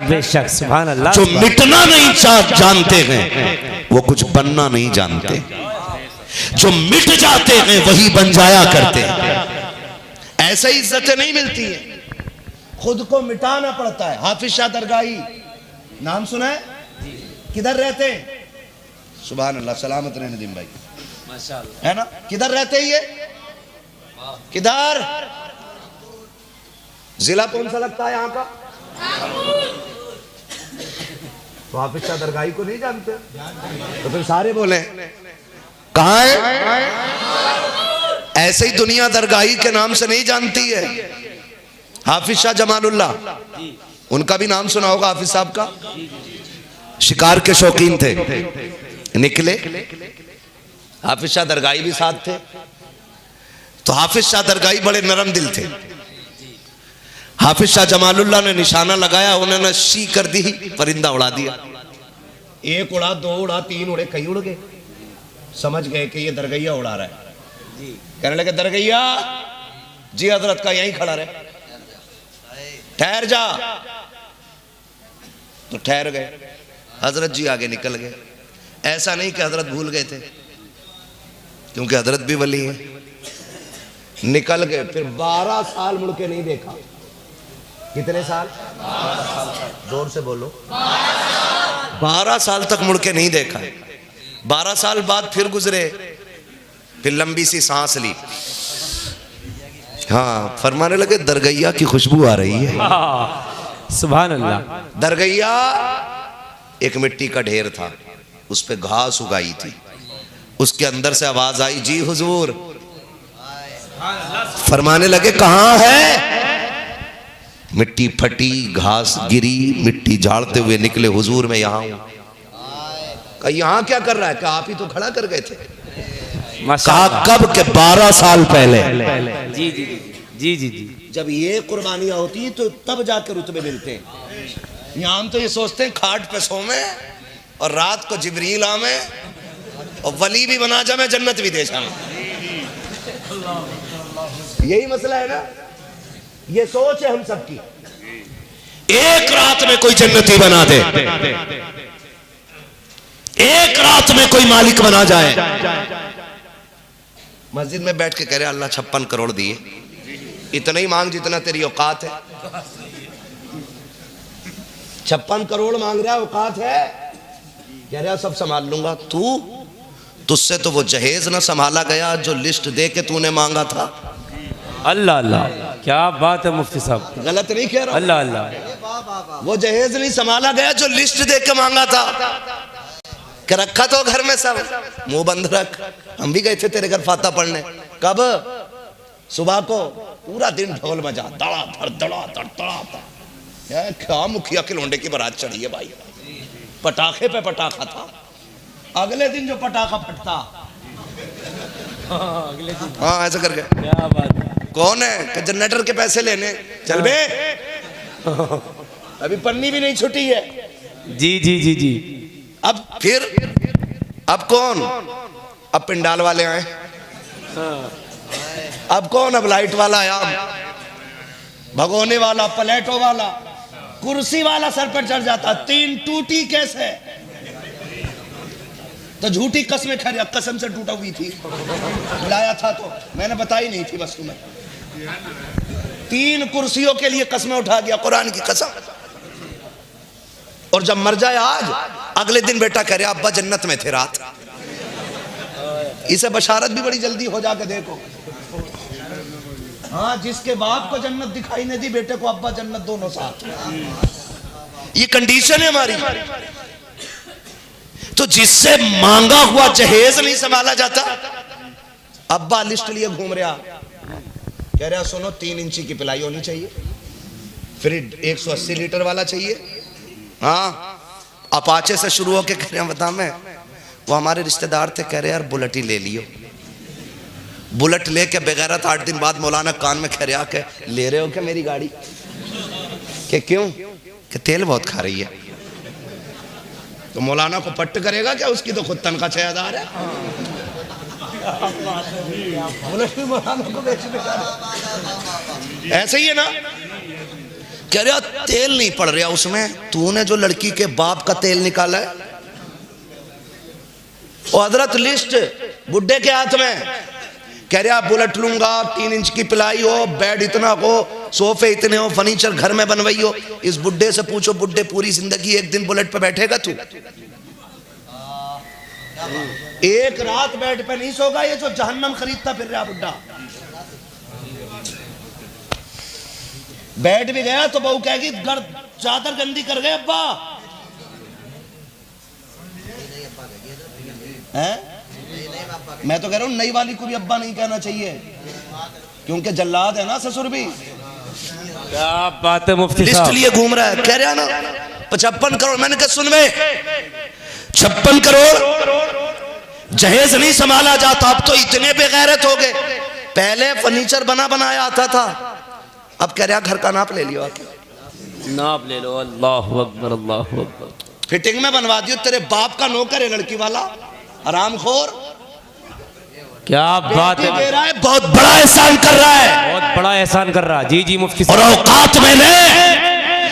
बेशक सुभान अल्लाह। जो मिटना नहीं जानते हैं वो कुछ बनना नहीं जानते, जो मिट जाते हैं वही बन जाया करते हैं। ऐसे इज्जतें नहीं मिलती हैं, खुद को मिटाना पड़ता है। हाफिज शाह दरगाही नाम सुना है? किधर रहते हैं? सुभान अल्लाह, सलामत रहने नदीम भाई, माशाअल्लाह, है ना? किधर रहते हैं ये? किधर? जिला कौन सा लगता है यहाँ का? तो हाफिज शाह दरगाही को नहीं जानते तो फिर सारे बोले कहाँ है? ऐसे ही दुनिया दरगाही के नाम से नहीं जानती है। हाफिज शाह जमालुल्लाह, उनका भी नाम सुना होगा हाफिज साहब का। शिकार के शौकीन थे, निकले, हाफिज शाह दरगाही भी साथ थे। तो हाफिज शाह दरगाही बड़े नरम दिल थे। हाफिज शाह जमालुल्लाह ने निशाना लगाया, उन्होंने शी कर दी, परिंदा उड़ा दिया। एक उड़ा, दो उड़ा, तीन उड़े, कई उड़ गए। समझ गए कि ये दरगैया उड़ा रहा है। कहने लगे दरगैया जी हजरत का यहीं खड़ा रहे, ठहर जा। तो ठहर गए, हजरत जी आगे निकल गए। ऐसा नहीं कि हजरत भूल गए थे, क्योंकि हजरत भी वली है। निकल गए, फिर 12 साल मुड़ के नहीं देखा। कितने साल? 12 साल। जोर से बोलो। 12 साल तक मुड़ के नहीं देखा। 12 साल बाद फिर गुजरे, फिर लंबी सी सांस ली। हाँ, फरमाने लगे दरगैया की खुशबू आ रही है। सुभान अल्लाह। दरगैया एक मिट्टी का ढेर था, उस पे घास उगाई थी। उसके अंदर से आवाज आई, जी हुजूर। फरमाने लगे कहां है? मिट्टी फटी, घास गिरी, मिट्टी झाड़ते हुए निकले, हुजूर मैं यहां हूं। कहा यहां क्या कर रहा है? कहा आप ही तो खड़ा कर गए थे। कहा कब के? 12 साल पहले। जी जी जी जी जी। जब ये कुर्बानियां होती तो तब जाकर रुतबे मिलते हैं। यहाँ हम तो ये सोचते हैं खाट पे सोमे और रात को जिब्रील आवे और वली भी बना जाए, जन्नत भी दे जाए। यही मसला है ना, ये सोच है हम सबकी। एक रात में कोई जन्नती बना दे, एक रात में कोई मालिक बना जाए। मस्जिद में बैठ के कह रहे अल्लाह 56 करोड़ दिए, इतना ही मांग जितना तेरी औकात है। 56 करोड़ मांग रहा है, औकात है? कह रहा सब संभाल लूंगा। तुझसे तो वो जहेज ना संभाला गया जो लिस्ट दे के तूने मांगा था। अल्लाह अल्लाह, क्या बात है मुफ्ती साहब, गलत नहीं कह रहा। अल्लाह अल्लाह। वो जहेज नहीं संभाला गया जो लिस्ट दे के मांगा था। कि रखा तो घर में सब, मुंह बंद रख। हम भी गए थे तेरे घर फाता पढ़ने। कब? सुबह को। पूरा दिन ढोल बजा, धड़ाधड़ धड़ाधड़ धड़ाधड़। क्या मुखिया के लोंडे की बारात चढ़ी है भाई। पटाखे पे पटाखा था। अगले दिन जो पटाखा फटता, अगले दिन, हाँ ऐसा कर गए। क्या बात है? कौन है? कि जनरेटर के पैसे लेने। चल बे, अभी पन्नी भी नहीं छुटी है। जी जी जी जी। अब फिर अब कौन? अब पिंडाल वाले आए। अब कौन? अब लाइट वाला आया, भगोने वाला, प्लेटों वाला, कुर्सी वाला सर पर चढ़ जाता। 3 टूटी कैसे? तो झूठी कसमें खा रहा, कसम से टूटा हुई थी, लाया था तो मैंने बताई नहीं थी बस तुम्हें। 3 कुर्सियों के लिए कसमें उठा गया, कुरान की कसम। और जब मर जाए आज, अगले दिन बेटा कह रहा अब्बा जन्नत में थे रात। इसे बशारत भी बड़ी जल्दी हो जाके देखो। हाँ, जिसके बाप को जन्नत दिखाई नहीं दी, बेटे को अब्बा जन्नत, दोनों साथ। ये कंडीशन है हमारी। तो जिससे मांगा हुआ जहेज नहीं संभाला जाता, अब्बा लिस्ट लिए घूम रहा, कह रहा सुनो 3 इंची की पिलाई होनी चाहिए, फिर 180 लीटर वाला चाहिए। हाँ, अपाचे से शुरू होके कह रहे बता मैं, वो हमारे रिश्तेदार थे, कह रहे यार बुलेट ही ले लियो। बुलेट लेके बेगैरत 8 दिन बाद मौलाना कान में कह रहा के ले रहे हो क्या मेरी गाड़ी? कि क्यों? कि तेल बहुत खा रही है। तो मौलाना को पट्ट करेगा क्या? उसकी तो खुद तनख्वाह 6000 है। बुलेट भी मौलाना को बेच बेचा। ऐसे ही है ना। कह रहा तेल नहीं पड़ रहा उसमें, तूने जो लड़की के बाप का तेल निकाला है। और हजरत लिस्ट बुड्ढे के हाथ में, कह रहा बुलेट लूंगा, 3 इंच की पिलाई हो, बेड इतना हो, सोफे इतने हो, फर्नीचर घर में बनवाई हो। इस बुड्ढे से पूछो, बुड्ढे पूरी जिंदगी एक दिन बुलेट पे बैठेगा तू? एक रात बेड पे नहीं सोगा ये जो जहन्नम खरीदता फिर रहा बुड्ढा। बैठ भी गया तो बहू कहेगी घर चादर गंदी कर गए अब्बा है? मैं तो कह रहा हूं नई वाली को भी अब्बा नहीं कहना चाहिए, क्योंकि जल्लाद है ना ससुर भी। क्या बात है मुफ्ती साहब, लिस्ट लिए घूम रहा है। कह रहा ना 55 करोड़, मैंने कहा सुन में 56 करोड़ जहेज नहीं संभाला जाता, अब तो इतने बेगैरत हो गए। पहले फर्नीचर बना बनाया आता था, अब कह रहा घर का नाप ले लियो, नाप ले लो। अल्लाह अकबर, अल्लाह अकबर। फिटिंग में बनवा दियो, तेरे बाप का नौकर है लड़की वाला, हरामखोर। क्या बात है, दे रहा है, बहुत बड़ा एहसान कर रहा है, बहुत बड़ा एहसान कर रहा है। जी जी मुफ्ती और साहब, औकात में ले।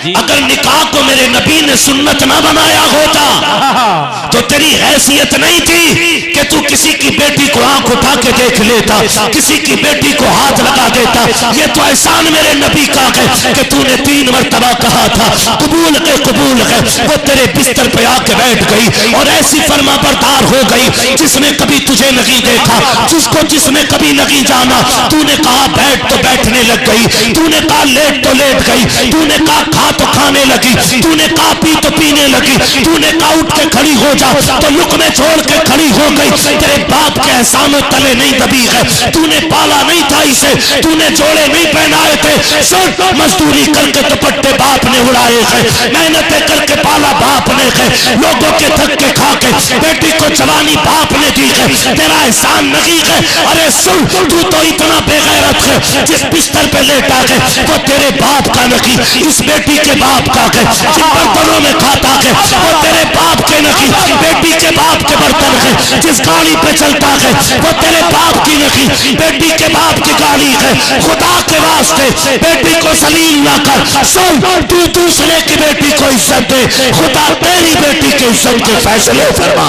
अगर निकाह को मेरे नबी ने सुन्नत ना बनाया होता तो तेरी हैसियत नहीं थी कि तू किसी की बेटी को आंख उठा के देख लेता, किसी की बेटी को हाथ लगा देता। ये तो एहसान मेरे नबी का है कि तूने 3 मरतबा कहा था कबूल के कबूल है। वो तेरे बिस्तर पे आके बैठ गई और ऐसी फर्मा बरदार हो गई जिसने कभी तुझे नहीं देखा, जिसको जिसने कभी नहीं जाना। तूने कहा बैठ तो बैठने लग गई, तूने कहा लेट तो लेट गई, तूने कहा खा तो खाने लगी, तूने कहा पी तो पीने लगी, तूने कहा उठ के खड़ी हो जा तो लुकमे छोड़ के खड़ी हो गई। तेरे बाप के एहसानों तले नहीं दबी है, तूने पाला नहीं था इसे, तूने जोड़े नहीं पहनाए थे। सुन, मजदूरी करके दुपट्टे बाप ने उड़ाए हैं, मेहनतें करके पाला बाप ने है, लोगों के धक्के खा के बेटी को जवानी बाप ने दी है, तेरा एहसान नहीं है। अरे सुन, तू तो इतना बेगैरत है, जिस बिस्तर पे लेटा है वो तेरे बाप का नहीं, इस बेटी के बाप का है। जिन बर्तनों में खाता है वो तेरे बाप के नहीं, बेटी के बाप के बर्तन है। जिस गाड़ी पे चलता है वो तेरे बाप की नहीं, बेटी के बाप की गाड़ी है। खुदा के वास्ते बेटी को जलील ना कर। सुन, तू दूसरे की बेटी को इज्जत दे, खुदा तेरी बेटी की इज्जत के फैसले फरमा।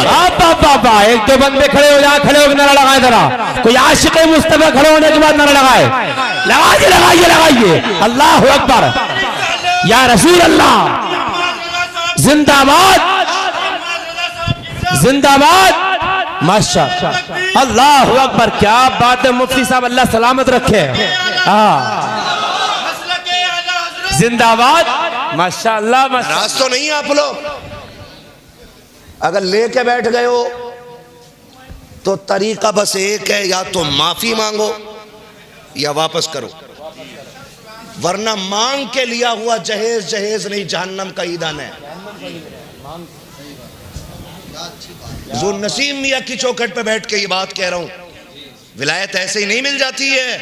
बाबा एक दो बंदे खड़े हो जाए, खड़े होकर नारा लगाए जरा, कोई आशिक मुस्तफा खड़े होने के बाद नारा लगाए, लगाइए लगाइए लगाइए। अल्लाह अकबर, या रसूल अल्लाह, जिंदाबाद जिंदाबाद, माशाअल्लाह, अल्लाह अकबर। क्या बात है मुफ्ती साहब, अल्लाह सलामत रखे। हाँ, जिंदाबाद, माशाअल्लाह। नाराज तो नहीं आप लोग? अगर लेके बैठ गए हो तो तरीका बस एक है, या तो माफी मांगो या वापस करो, वरना मांग के लिया हुआ जहेज जहेज नहीं, जहन्नम का ईंधन है। जो नसीम मियां की चौखट पे बैठ के ये बात कह रहा हूं, विलायत ऐसे ही नहीं मिल जाती है,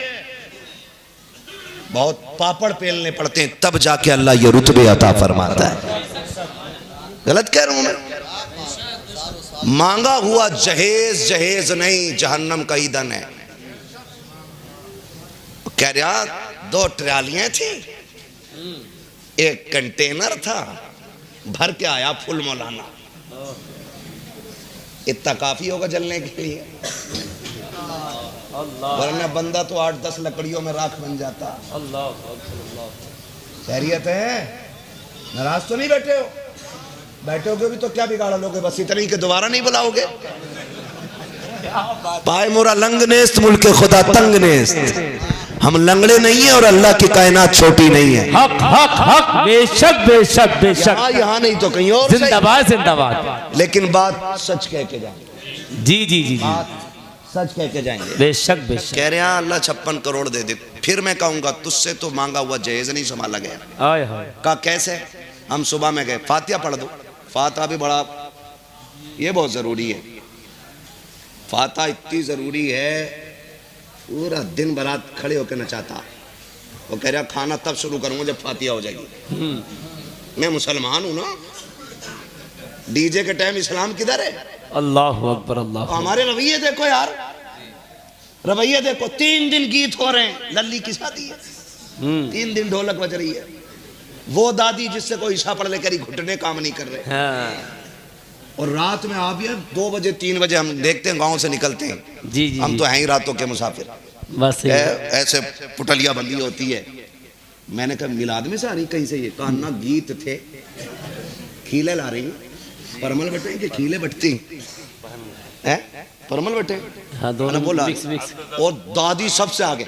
बहुत पापड़ पेलने पड़ते हैं, तब जाके अल्लाह ये रुतबे अता फरमाता है। गलत कह रहा हूं मैं? मांगा हुआ जहेज जहेज नहीं, जहन्नम का ईंधन है। कह रहा 2 ट्रालियां थी, एक कंटेनर था, भर के आया फुल मौलाना। इतना काफी होगा जलने के लिए, वरना बंदा तो 8-10 लकड़ियों में राख बन जाता। खैरियत है? नाराज तो नहीं बैठे हो? बैठोगे भी तो क्या बिगाड़ लोगे, बस इतनी के दोबारा नहीं बुलाओगे। पाए मोरा लंग नेस्त, मुल्क खुदा तंग नेस्त। हम लंगड़े नहीं है और अल्लाह की कायनात छोटी नहीं है। हक हक हक, बेशक बेशक बेशक, यहाँ नहीं तो कहीं और। जिंदाबाद जिंदाबाद। लेकिन बात सच कह के जाएंगे। जी जी जी जी, सच कह के जाएंगे। बेशक बेशक। कह रहे हैं अल्लाह 56 करोड़ दे दे, फिर मैं कहूंगा तुझसे तो मांगा हुआ जहेज नहीं संभाला गया। आए हाय, कहा कैसे? हम सुबह में गए, फातिहा पढ़ दो। फातिहा भी बड़ा, ये बहुत जरूरी है। फातिहा इतनी जरूरी है, पूरा दिन बरात खड़े होकर नचाता। वो कह रहा खाना तब शुरू करूंगा जब फातिहा हो जाएगी। मैं मुसलमान हूं ना, डीजे के टाइम इस्लाम किधर है? अल्लाह अकबर, अल्लाह। हमारे रवैये देखो यार, रवैये देखो। 3 दिन गीत हो रहे हैं, लल्ली की शादी है, 3 दिन ढोलक बज रही है, वो दादी जिससे कोई ईशा पढ़ ले करी घुटने काम नहीं कर रहे। और रात में आप ये 2 बजे 3 बजे हम देखते हैं गांव से निकलते हैं। जी जी हम तो हैं ही रातों के मुसाफिर। बस ऐसे पुटलिया बंदी होती है। मैंने कहा मिलाद में से आ रही कहीं से? ये कहा ना गीत थे, खीले ला रही परमल बटे कि खीले बटती है? परमल बटे। हाँ, दोनों बोला। मिक्स। और दादी सबसे आगे,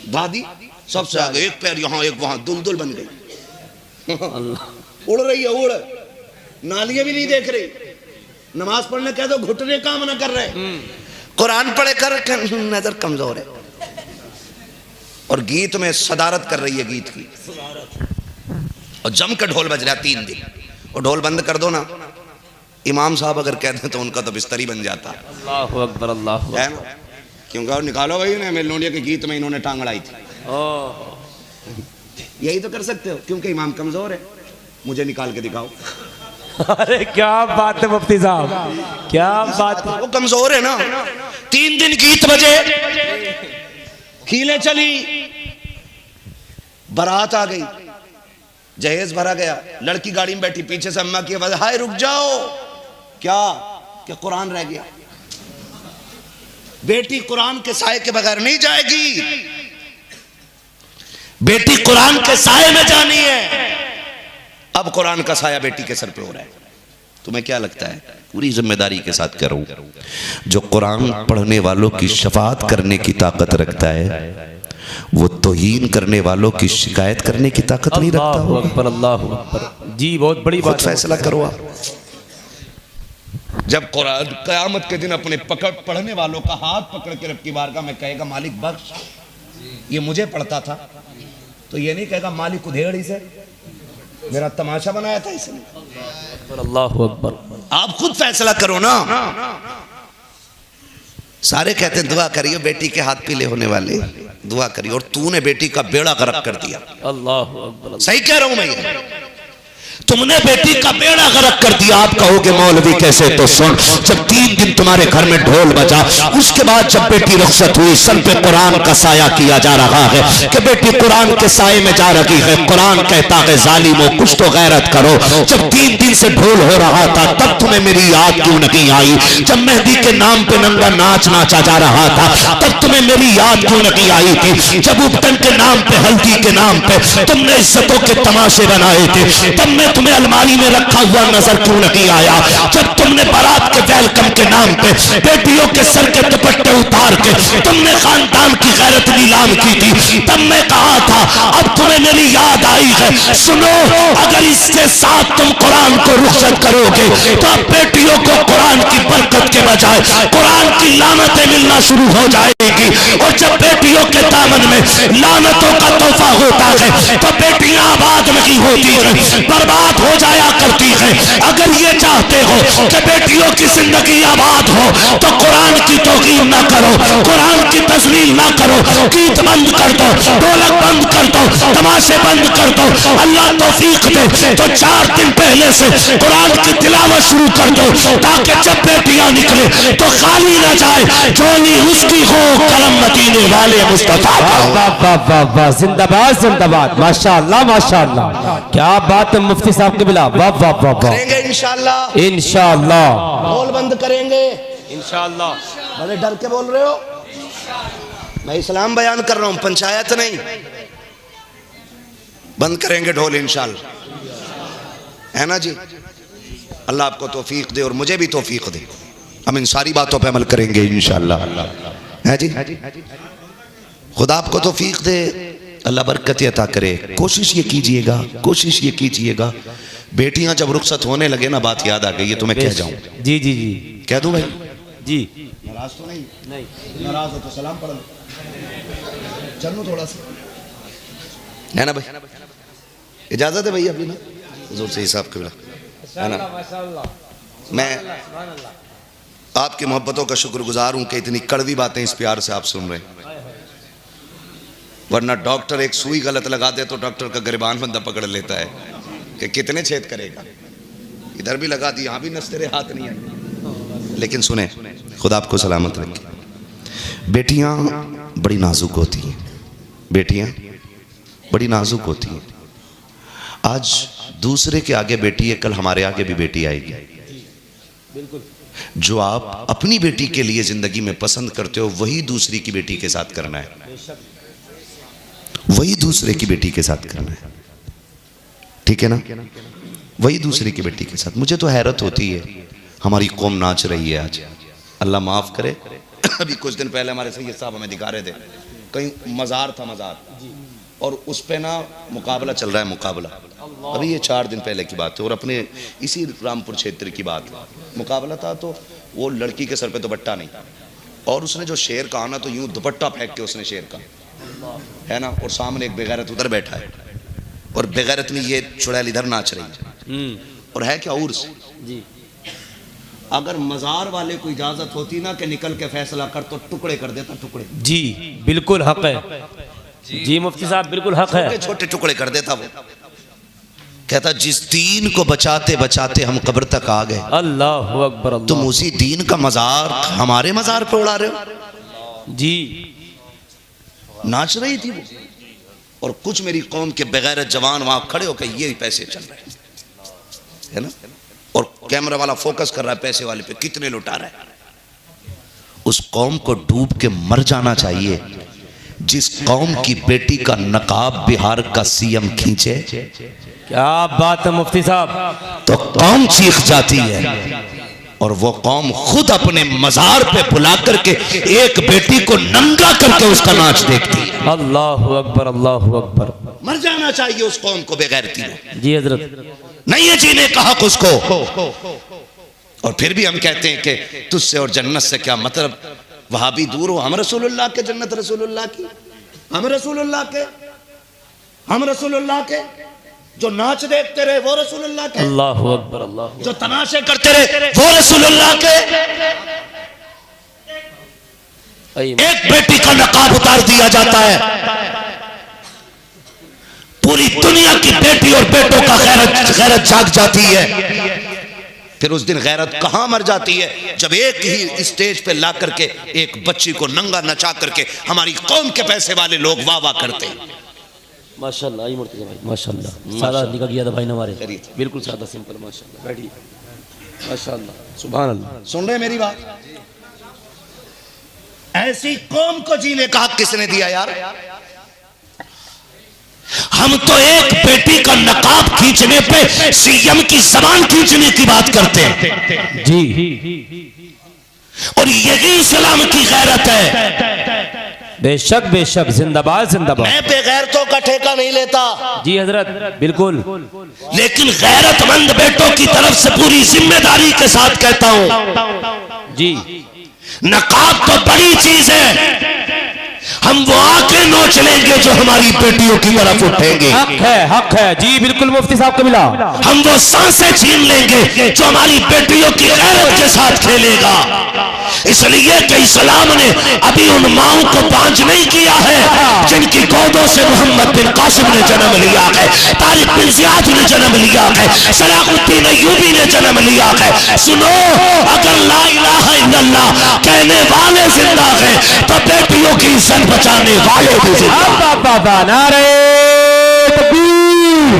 दादी सबसे आगे, एक पैर यहाँ एक वहां, दुलदुल बन गई। उड़ रही है, उड़, नालियां भी नहीं देख रही। नमाज पढ़ने कह दो घुटने काम ना कर रहे, कुरान पढ़े कर नजर कमजोर है। और गीत में सदारत कर रही है गीत की, और जम कर ढोल बज रहा 3 दिन। और ढोल बंद कर दो ना, इमाम साहब अगर कहते तो उनका तो बिस्तर ही बन जाता। अल्लाहु अकबर, अल्लाहु है ना? क्योंकि और निकालो भाई ना, मेलोडिया के गीत में इन्होंने टांग अड़ाई थी। यही तो कर सकते हो, क्योंकि इमाम कमजोर है। मुझे निकाल के दिखाओ। अरे क्या बात है मुफ्ती साहब, क्या बात है। वो कमजोर है ना। 3 दिन गीत बजे, खीले चली, बारात आ गई, जहेज भरा गया, लड़की गाड़ी में बैठी, पीछे से अम्मा की आवाज, हाय रुक जाओ। क्या कुरान रह गया? बेटी कुरान के साए के बगैर नहीं जाएगी, बेटी कुरान के साए में जानी है। अब कुरान का साया बेटी के सर पे हो रहा है। तुम्हें क्या लगता है? पूरी जिम्मेदारी के साथ कह रहा हूं, जो कुरान पढ़ने वालों की शफाअत करने की ताकत रखता है, वो तौहीन करने वालों की शिकायत करने की ताकत नहीं रखता। अल्लाहु अकबर, अल्लाहु अकबर। जी बहुत बड़ी बात। फैसला करो आप। जब कुरान क़यामत के दिन अपने पढ़ने वालों का हाथ पकड़ के रब की बारगाह में कहेगा, मालिक बख्श, ये मुझे पढ़ता था, तो ये नहीं कहेगा मालिक उधेड़ ही से, मेरा तमाशा बनाया था इसने। अल्लाहु अकबर। आप खुद फैसला करो ना। सारे कहते हैं दुआ करियो, बेटी के हाथ पीले होने वाले, दुआ करियो, और तूने बेटी का बेड़ा गर्क कर दिया। अल्लाहु अकबर। सही कह रहा हूं मैं, ये तुमने बेटी का बेड़ा गर्क कर दिया। आप कहोगे मौलवी कैसे? तो सुन, जब 3 दिन तुम्हारे घर में ढोल बजा, उसके बाद जब बेटी रुखसत हुई, सर पे कुरान का साया किया जा रहा है कि बेटी कुरान के साए में जा रही है। कुरान कहता है जालिमों कुछ तो गैरत करो। जब 3 दिन से ढोल हो रहा था, तब तुम्हें मेरी याद क्यों नहीं आई? जब मेहंदी के नाम पे नंगा नाच नाचा जा रहा था, तब तुम्हें मेरी याद क्यों नहीं आई थी? जब उपटन के नाम पे, हल्दी के नाम पे तुमने इज्जतों के तमाशे बनाए थे, तब मैं तुम्हें अलमारी में रखा हुआ नजर क्यों नहीं आया? जब तुमने बारात के वेलकम के नाम पे बेटियों के सर के दुपट्टे उतार के तुमने खानदान की गैरत नीलाम की थी, तब मैं कहा था अब तुम्हें मेरी याद आई है। सुनो, अगर इसके साथ तुम कुरान को रुखसत करोगे तो अब बेटियों को कुरान की बरकत के बजाय कुरान की लानतें मिलना शुरू हो जाएगी। और जब बेटियों के दामन में लानतों का तोहफा होता है तो बेटियां आबाद नहीं होती है, बर्बाद हो जाया करती है। अगर ये चाहते हो कि बेटियों की जिंदगी आबाद हो तो कुरान की तौकीर ना करो, कुरान की तस्लील ना करो, गीत बंद कर दो, ढोलक बंद कर दो, तमाशे बंद कर दो। अल्लाह तौफीक दे तो 4 दिन पहले से कुरान की तिलावत शुरू कर दो, ताकि जब बेटियां निकले तो खाली ना जाए, झोली उसकी हो करम मदीने वाले मुस्तफा। जिंदाबाद जिंदाबाद, माशाअल्लाह माशाअल्लाह, क्या बात है मुफ्ती साहब के बिला। वाह वाह वाह। करेंगे इंशाअल्लाह, इंशाअल्लाह ढोल बंद करेंगे इंशाअल्लाह। बड़े डर के बोल रहे हो? मैं इस्लाम बयान कर रहा हूं, पंचायत नहीं। बंद करेंगे ढोल इंशाअल्लाह, है ना जी? अल्लाह आपको तौफीक दे और मुझे भी तौफीक दे। हम इन सारी बातों पे अमल करेंगे इंशाअल्लाह, है जी? खुदा आपको तौफीक दे, अल्लाह बरकत अता करे। कोशिश ये कीजिएगा, कोशिश ये कीजिएगा, बेटियां जब रुखसत होने लगे ना, बात याद आ गई है, तुम्हें कह जाऊं। जी जी जी कह दूं भाई? जी। नाराज तो नहीं? नहीं नाराज हो तो सलाम पढ़ लो, चलो थोड़ा सा, है ना भाई? इजाजत है भाई अभी ना, हुजूर से हिसाब के बिना, है ना? मैं आपकी मोहब्बतों का शुक्रगुजार हूं कि इतनी कड़वी बातें इस प्यार से आप सुन रहे हैं। वरना डॉक्टर एक सुई गलत लगा दे तो डॉक्टर का गिरबान बंदा पकड़ लेता है कि कितने छेद करेगा, इधर भी लगा दी, यहां भी नस तेरे हाथ नहीं आई। लेकिन सुने, खुदा आपको सलामत रखे। बेटियां बड़ी नाजुक होती हैं, बेटियां बड़ी नाजुक होती हैं। आज दूसरे के आगे बेटी है, कल हमारे आगे भी बेटी आएगी। जो आप अपनी बेटी के लिए जिंदगी में पसंद करते हो वही दूसरी की बेटी के साथ करना है, वही दूसरे की बेटी के साथ करना है, ठीक है ना? वही दूसरे की बेटी के साथ। मुझे तो हैरत होती है, हमारी कौम नाच रही है आज, अल्लाह माफ करे। अभी कुछ दिन पहले हमारे सैयद साहब हमें दिखा रहे थे, कहीं मज़ार था, मज़ार, और उस पे ना मुकाबला चल रहा है, मुकाबला। अभी ये 4 दिन पहले की बात है, और अपने इसी रामपुर क्षेत्र की बात है। मुकाबला था तो वो लड़की के सर पे दुपट्टा नहीं, और उसने जो शेर कहा ना, तो यूं दुपट्टा फेंक के उसने शेर कहा, है ना, और सामने एक बेगैरत उधर बैठा है, और बेगैरत में ये चुड़ैल इधर नाच रही है, और है क्या उर्स जी। अगर मज़ार वाले को इजाजत होती ना कि निकल के फैसला कर, तो टुकड़े कर देता, टुकड़े। जी बिल्कुल हक है जी मुफ्ती साहब, बिल्कुल हक है। छोटे टुकड़े कर देता वो। कहता जिस दीन को बचाते बचाते हम कब्र तक आ गए, अल्लाह अकबर, तुम उसी दीन का मज़ार हमारे मज़ार पे उड़ा रहे हो जी। नाच रही थी वो, और कुछ मेरी कौम के बगैर जवान वहां खड़े होकर ये पैसे चल रहे हैं, है ना, और कैमरा वाला फोकस कर रहा है पैसे वाले पे, कितने लुटा रहा है। उस कौम को डूब के मर जाना चाहिए जिस कौम की बेटी का नकाब बिहार का सीएम खींचे। क्या बात है मुफ्ती साहब, तो कौम चीख जाती है, और वो कौम खुद अपने मज़ार पे बुला करके एक बेटी को नंगा करके उसका नाच देखती है। अल्लाह अकबर, अल्लाह अकबर। मर जाना चाहिए उस कौम को बेगैरती में। जी हजरत, नहीं है जीने का हक उसको। और फिर भी हम कहते हैं कि तुझसे और जन्नत से क्या मतलब, वहां भी दूर हो, हम रसूलुल्लाह के, जन्नत रसूलुल्लाह की, हम रसूलुल्लाह के, हम रसूलुल्लाह के। जो नाच देखते रहे वो रसूलुल्लाह के, अल्लाह अकबर, अल्लाह। जो तमाशे करते रहे वो रसूलुल्लाह के। एक बेटी का नकाब उतार दिया जाता है, पूरी दुनिया की बेटी और बेटों का गैरत जाग जाती है। फिर उस दिन गैरत कहां मर जाती है, जब एक ही स्टेज पे ला करके एक बच्ची को नंगा नचा करके हमारी कौम के पैसे वाले लोग वाह वाह करते हैं। माशाल्लाह आई मूर्ति भाई, माशाल्लाह सादा निकल गया था भाई हमारे, बिल्कुल सादा सिंपल, माशाल्लाह। बैठिए, माशाल्लाह, सुभान अल्लाह। सुन रहे मेरी बात? ऐसी कौम को जीने का हक किसने दिया यार? हम तो एक बेटी का नकाब खींचने पे सीएम की जबान खींचने की बात करते हैं जी, और यही इस्लाम की गैरत है। बेशक बेशक, जिंदाबाद जिंदाबाद। मैं बेगैरतों का ठेका नहीं लेता जी हजरत, बिल्कुल, लेकिन गैरतमंद बेटों की तरफ से पूरी जिम्मेदारी के साथ कहता हूं जी, नकाब तो बड़ी चीज है, हम वो आंखें नोच लेंगे जो हमारी बेटियों की तरफ उठेंगे। हक है जी, बिल्कुल मुफ्ती साहब को मिला। हम वो सांसें छीन लेंगे जो हमारी बेटियों की गैरत के साथ खेलेगा। इसलिए कि इस्लाम ने अभी उन माओं को बांझ नहीं किया है जिनकी गोदों से मोहम्मद बिन कासिम ने जन्म लिया है, तारिक बिन जियाद ने जन्म लिया है, सलाहुद्दीन अय्यूबी ने जन्म लिया है। सुनो, अगर ला इलाहा इल्लल्लाह कहने वाले जिंदा हैं तो बेटियों की इज्जत बचाने वाले भी जिंदा। नारे तकबीर,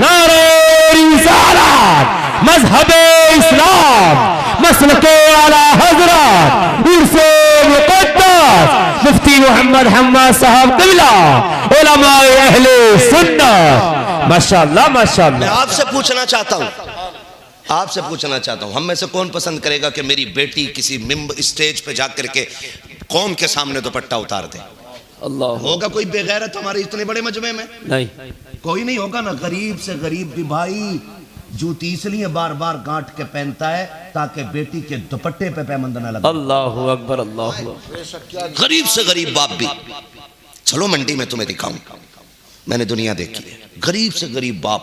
नारे रिसालत, मजहबे इस्लाम, मसलके आला हजरत, उर्से मुक़द्दस मुफ्ती मोहम्मद हम्मा साहब क़िबला, उलमाए अहले सुन्नत। माशाअल्लाह माशाअल्लाह। मैं आपसे पूछना चाहता हूं, आपसे पूछना चाहता हूं, हम में से कौन पसंद करेगा कि मेरी बेटी किसी स्टेज पे जाकर के कौम के सामने दुपट्टा उतार दे? अल्लाह, होगा कोई बेगैरत हमारे इतने बड़े मजमे में? नहीं, कोई नहीं होगा ना। गरीब से गरीब भी भाई जूती इसलिए बार बार गांठ के पहनता है ताकि बेटी के दुपट्टे पे पैबंद न लगे। अल्लाह अकबर, अल्लाह अकबर। गरीब से गरीब बाप भी, चलो मंडी में तुम्हें दिखाऊं, मैंने दुनिया देखी है। गरीब से गरीब बाप,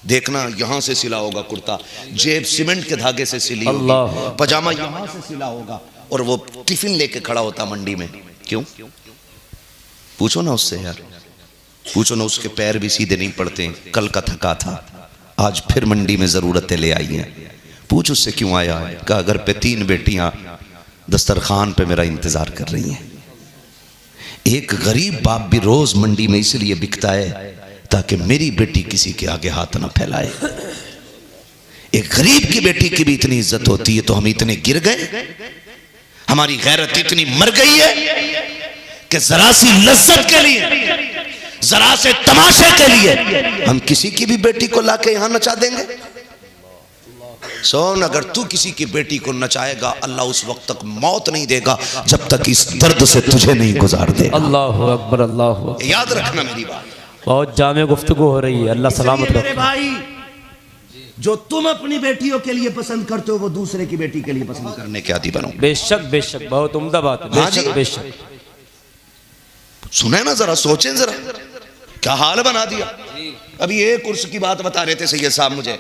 देखना यहां से सिला होगा कुर्ता, जेब सीमेंट के धागे से सिली होगी, पजामा यहां से सिला होगा, और वो टिफिन लेके खड़ा होता मंडी में। क्यों? पूछो ना उससे यार, पूछो ना, उसके पैर भी सीधे नहीं पड़ते। कल का थका था, आज फिर मंडी में जरूरतें ले आई हैं। पूछ उससे क्यों आया है? कहा घर पे 3 बेटियां दस्तरखान पे मेरा इंतजार कर रही हैं। एक गरीब बाप भी रोज मंडी में इसलिए बिकता है ताकि मेरी बेटी किसी के आगे हाथ ना फैलाए। एक गरीब की बेटी की भी इतनी इज्जत होती है, तो हम इतने गिर गए, हमारी गैरत इतनी मर गई है कि जरा सी लज्जत के लिए, जरा से तमाशे के लिए हम किसी की भी बेटी को लाके यहां नचा देंगे। सोन, अगर तू किसी की बेटी को नचाएगा, अल्लाह उस वक्त तक मौत नहीं देगा जब तक इस दर्द से तुझे नहीं गुजार दे। अल्लाह अकबर, अल्लाह अकबर। याद रखना मेरी बात, बहुत जामे गुफ्तगू हो रही है। अल्लाह सलामत रखे। मेरे भाई, जो तुम अपनी बेटियों के लिए पसंद करते हो, वो दूसरे की बेटी के लिए पसंद करने के आदी बनो। बेशक बेशक, बहुत उम्दा बात है। बेशक बेशक। सुने ना, जरा सोचें, जरा क्या हाल बना दिया। अभी एक उर्स की बात बता रहे थे सैयद साहब मुझे,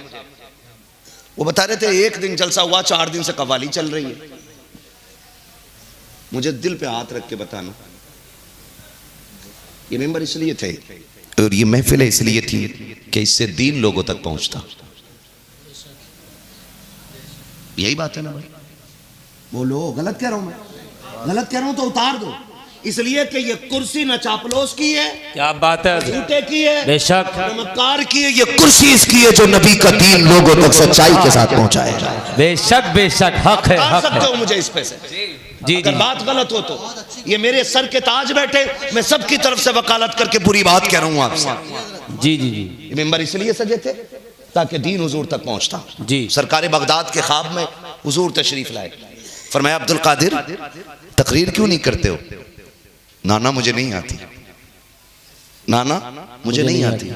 वो बता रहे थे एक दिन जलसा हुआ, 4 दिन से कव्वाली चल रही है। मुझे दिल पे हाथ रख के बताना, ये मेंबर इसलिए थे और ये महफिल इसलिए थी कि इससे दीन लोगों तक पहुंचता। यही बात है ना भाई। बोलो, गलत कह रहा हूं मैं? गलत कह रहा हूं तो उतार दो, इसलिए कि ये कुर्सी न चापलोस की है, क्या बात है, झूठे की है, बेशक नमकार की है। ये कुर्सी इसकी है जो नबी का दीन लोगों तक सच्चाई के साथ पहुंचाएगा। बेशक बेशक, हक है, हक सकते है। हो मुझे इस पे से, जी अगर जी, बात गलत हो तो ये मेरे सर के ताज बैठे, मैं सबकी तरफ से वकालत करके बुरी बात कह रहा हूं आपसे। जी जी जी, ये मेंबर इसलिए सजे थे ताकि दीन हुजूर तक पहुंचता। जी। सरकार बगदाद के ख्वाब में हुजूर तशरीफ लाए, फरमाया अब्दुल कादिर तकरीर क्यों नहीं करते हो? नाना मुझे नहीं आती, नाना मुझे नहीं आती।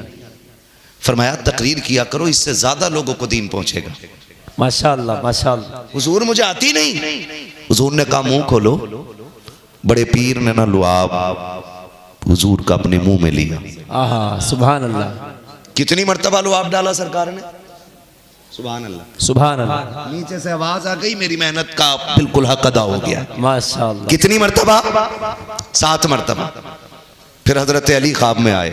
फरमाया तकरीर किया करो, इससे ज्यादा लोगों को दीन पहुंचेगा। माशाअल्लाह माशाअल्लाह। हुजूर मुझे आती नहीं। हुजूर ने कहा मुंह खोलो। बड़े पीर ने ना लुआब हुजूर का अपने मुंह में लिया। आहा, सुभान अल्लाह। कितनी मर्तबा लुआब डाला सरकार ने? सुभान अल्लाह, सुभान अल्लाह। नीचे से आवाज आ गई, मेरी मेहनत का बिल्कुल हक अदा हो गया। माशाअल्लाह। कितनी मर्तबा? 7 मर्तबा। फिर हजरत अली ख्वाब में आए,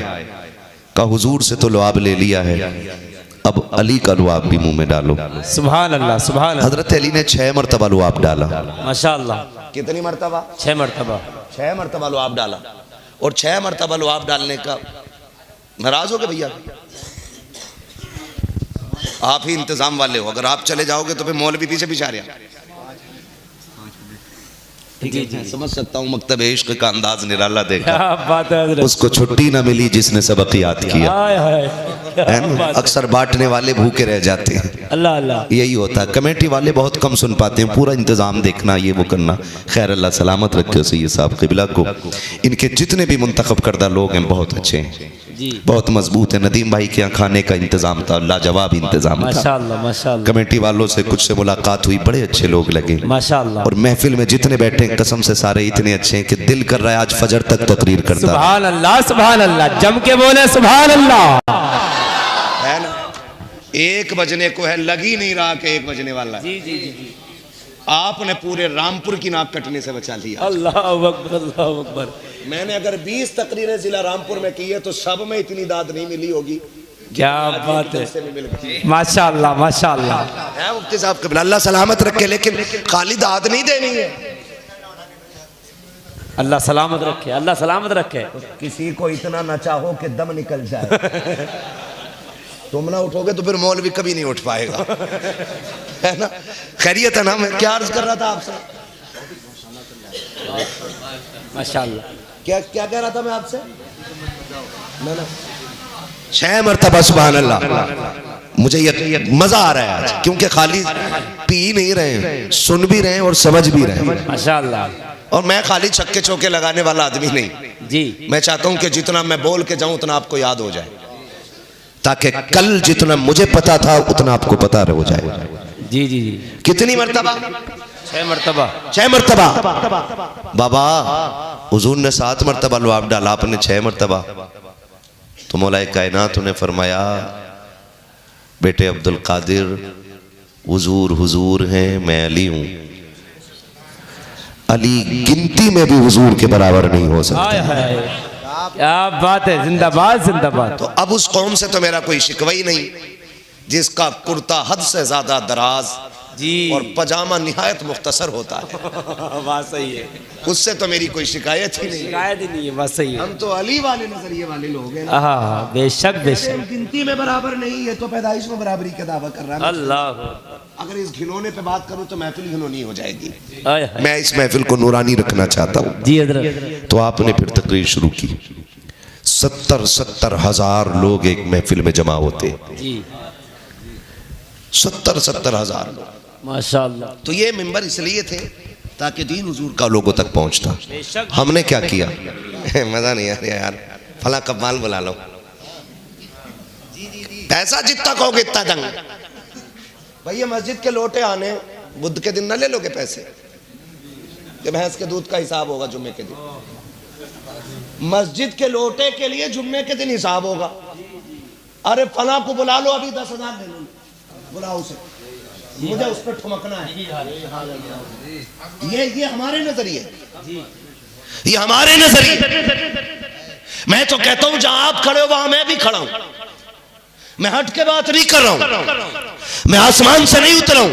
कहा हुजूर से तो लुआब ले लिया है, अब अली का लुआब भी मुंह में डालो। सुभान अल्लाह, सुभान अल्लाह। हजरत अली ने 6 मर्तबा लुआब डाला। माशाअल्लाह। कितनी मर्तबा? 6 मरतबा। 6 मर्तबा लुआब डाला। और 6 मर्तबा लुआब डालने का नाराज हो गए भैया? आप ही इंतजाम वाले हो, अगर आप चले जाओगे तो फिर मौलवी पीछे पीछे आ रहा। जी जी, समझ सकता हूँ, मकतब इश्क का अंदाज निराला देखा। क्या बात है हज़रत। उसको छुट्टी ना मिली जिसने सबक याद किया, हाय हाय, है ना? अक्सर बांटने वाले भूखे रह जाते हैं। अल्लाह अल्लाह। यही होता है, कमेटी वाले बहुत कम सुन पाते हैं, पूरा इंतजाम देखना, ये वो करना। खैर, अल्लाह सलामत रखे सैयद साहब क़िबला को। इनके जितने भी मुंतखब करदा लोग हैं बहुत अच्छे हैं, बहुत मजबूत है। नदीम भाई के यहाँ खाने का इंतजाम था, लाजवाब इंतजाम था। माशाअल्लाह माशाअल्लाह। कमेटी वालों से कुछ से मुलाकात हुई, बड़े अच्छे लोग लगे माशाअल्लाह। और महफिल में जितने बैठे हैं कसम से सारे इतने अच्छे हैं कि दिल कर रहा है आज फजर तक तकरीर करता। सुभान अल्लाह, सुभान अल्लाह। जम के बोले सुभान अल्लाह, है ना? 1 बजने को है, लग ही नहीं रहा कि 1 बजने वाला है। जी जी जी, आपने पूरे रामपुर की नाक कटने से बचा लिया। अल्लाह अकबर, अल्लाह अकबर। मैंने अगर 20 तकरीरें जिला रामपुर में की है तो सब में इतनी दाद नहीं मिली होगी। क्या बात है, माशाअल्लाह माशाअल्लाह। है मुफ्ती साहब क़िबला, अल्लाह सलामत रखे, लेकिन खाली दाद नहीं देनी है। अल्लाह सलामत रखे, अल्लाह सलामत रखे। किसी को इतना न चाहो कि दम निकल जाए। तुम ना उठोगे तो फिर मौलवी कभी नहीं उठ पाएगा, है ना? खैरियत है ना? मैं क्या अर्ज कर रहा था आपसे? माशाअल्लाह। क्या क्या कह रहा था मैं आपसे? ना 6 मरतबा सुभान अल्लाह। मुझे ये मजा आ रहा है आज, क्योंकि खाली पी नहीं रहे हैं, सुन भी रहे हैं और समझ भी रहे हैं। माशाअल्लाह। और मैं खाली छक्के चौके लगाने वाला आदमी नहीं जी। मैं चाहता हूं कि जितना मैं बोल के जाऊं उतना आपको याद हो जाए, ताकि कल जितना मुझे पता था उतना आपको पता हो जाए। जी जी जी। कितनी मरतबा? 6 मरतबा। 6 मरतबा। बाबा हुजूर ने 7 मरतबा लुआब डाला, आपने 6 मरतबा। तो मौलाए कायनात ने फरमाया, बेटे अब्दुल कादिर, हुजूर हुजूर हैं, मैं अली हूं। अली गिनती में भी हुजूर के बराबर नहीं हो सकता। हाय हाय, क्या बात है, जिंदाबाद जिंदाबाद। तो अब उस कौम से तो मेरा कोई शिकवा ही नहीं जिसका कुर्ता हद से ज्यादा दराज जी और पजामा निहायत मुख्तसर होता है। बात सही है, उससे तो मेरी कोई शिकायत ही नहीं। शिकायत ही नहीं है, बात सही है। हम तो अली वाले नजरिए वाले लोग हैं ना। हाँ बेशक बेशक। गिनती में बराबर नहीं है तो पैदाइश में बराबरी का दावा कर रहा है। अल्लाह, अगर इस घिनौने पे बात करूं तो महफिल घिनौनी हो जाएगी। आय हाय। मैं इस महफिल को नूरानी रखना चाहता हूं। जी हजरत। तो आपने फिर तकरीर शुरू की। 70 हजार लोग एक महफिल में जमा होते। जी 70 हजार लोग। माशाअल्लाह। तो ये मिंबर इसलिए थे ताकि दीन हुजूर का लोगों तक पहुंचता। हमने क्या किया? मजा नहीं आ रहा यार, फला कमाल बुला लो, पैसा जितना कहोगे इतना दंग। भैया मस्जिद के लोटे आने बुध के दिन ना ले लोगे पैसे, कि भैंस के दूध का हिसाब होगा जुम्मे के दिन। मस्जिद के लोटे के लिए जुम्मे के दिन हिसाब होगा। अरे फला को बुला लो, अभी 10,000 ले लो, बुलाओ उसे, मुझे उस पर ठुमकना है। ये हमारे नजरिए, ये हमारे नजरिए। मैं तो कहता हूं जहां आप खड़े हो वहां मैं भी खड़ा हूं। मैं हट के बात नहीं कर रहा हूं, मैं आसमान से नहीं उतरा हूं।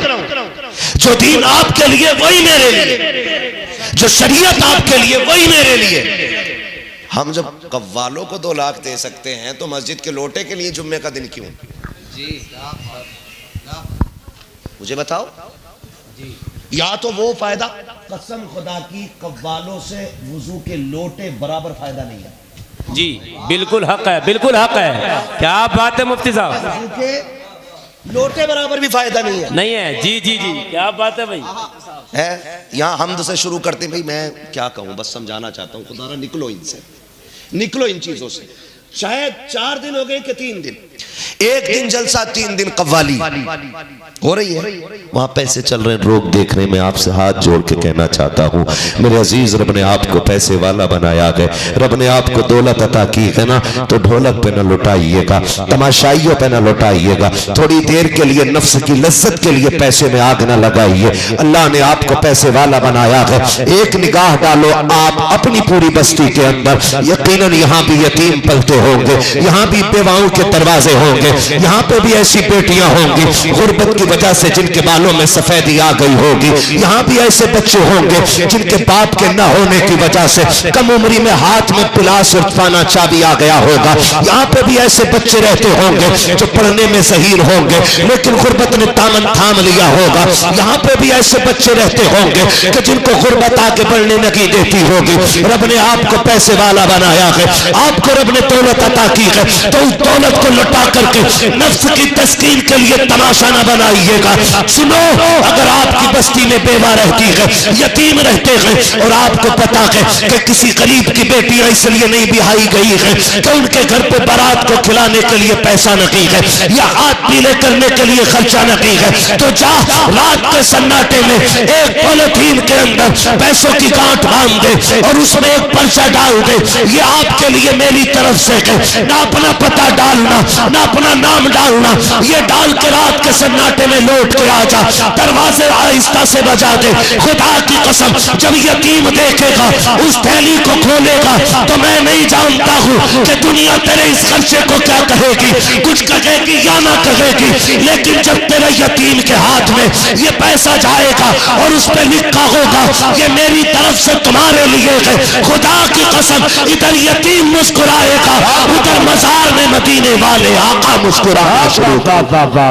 जो दीन आपके लिए वही मेरे लिए, जो शरीयत आपके लिए वही मेरे लिए। हम जब कव्वालों को 2 लाख दे सकते हैं तो मस्जिद के लोटे के लिए जुम्मे का दिन क्यों? मुझे बताओ। या तो वो फायदा, कसम खुदा की कव्वालों से वुजू के लोटे बराबर फायदा नहीं है। जी बिल्कुल हक है, बिल्कुल हक है। क्या बात है मुफ्ती साहब, वुजू के लोटे बराबर भी फायदा नहीं है। नहीं है। जी जी जी, क्या बात है भाई। है यहाँ हमद से शुरू करते हैं। भाई मैं क्या कहूँ, बस समझाना चाहता हूँ। खुदा निकलो इनसे, निकलो इन चीजों से। शायद 4 दिन हो गए कि 3 दिन, एक दिन जलसा 3 दिन कव्वाली हो रही है। वहां पैसे चल रहे हैं, लोग देख रहे हैं। मैं आपसे हाथ जोड़ के कहना चाहता हूँ मेरे अजीज, रब ने आपको पैसे वाला बनाया है, रब ने आपको दौलत अता की है ना, तो ढोलक पे न लुटाइएगा, तमाशाइयों पे न लुटाइएगा। थोड़ी देर के लिए नफ्स की लज्जत के लिए पैसे में आग न लगाइए। अल्लाह ने आपको पैसे वाला बनाया है। एक निगाह डालो आप अपनी पूरी बस्ती के अंदर, यकीनन यहाँ भी यतीम पलते होंगे, यहाँ भी बेवाओं के दरवाजे होंगे, यहाँ पे भी ऐसी बेटियां होंगी गुर्बत की वजह से जिनके बालों में सफेदी आ गई होगी। यहाँ भी ऐसे बच्चे होंगे जिनके बाप के न होने की वजह से कम उम्री में हाथ में पिलास और पाना चाबी आ गया होगा। यहाँ पे भी ऐसे बच्चे रहते होंगे जो पढ़ने में ज़हीर होंगे लेकिन गुर्बत ने दामन थाम लिया होगा। यहाँ पे भी ऐसे बच्चे रहते होंगे कि जिनको गुर्बत आके बढ़ने नहीं देती होगी। रब ने आपको पैसे वाला बनाया है, आपको रब ने दौलत अता की है, तो उस दौलत को लुटा करके नफ्स की तस्कीन के लिए तमाशा न बनाइएगा। सुनो, अगर आपकी बस्ती में बेवा रहती है, यतीम रहते हैं और आपको पता है कि किसी गरीब की बेटियां इसलिए नहीं बिहाई गई है कि उनके घर पे बारात को खिलाने के लिए पैसा नहीं है या हाथ पीले करने के लिए खर्चा नहीं है, तो जा रात के सन्नाटे में एक पॉलिथीन के अंदर पैसों की गांठ बांध दे और उसमें एक पर्चा डाल दे। ये आपके लिए मेरी तरफ से है। ना अपना पता डालना, ना अपना नाम डालना, ये डाल के रात के सन्नाटे में लौट के आ जा। दरवाजे आहिस्ता से बजा दे। खुदा की कसम, जब यतीम देखेगा उस थैली को खोलेगा तो मैं नहीं जानता हूँ कि दुनिया तेरे इस खर्चे को क्या कहेगी, कुछ कहेगी या ना कहेगी, लेकिन जब तेरे यतीम के हाथ में ये पैसा जाएगा और उस पर लिखा होगा ये मेरी तरफ से तुम्हारे लिए है, खुदा की कसम इधर यतीम मुस्कुराएगा, उधर मजार में मदीने वाले आका मुस्कुराना शुरू।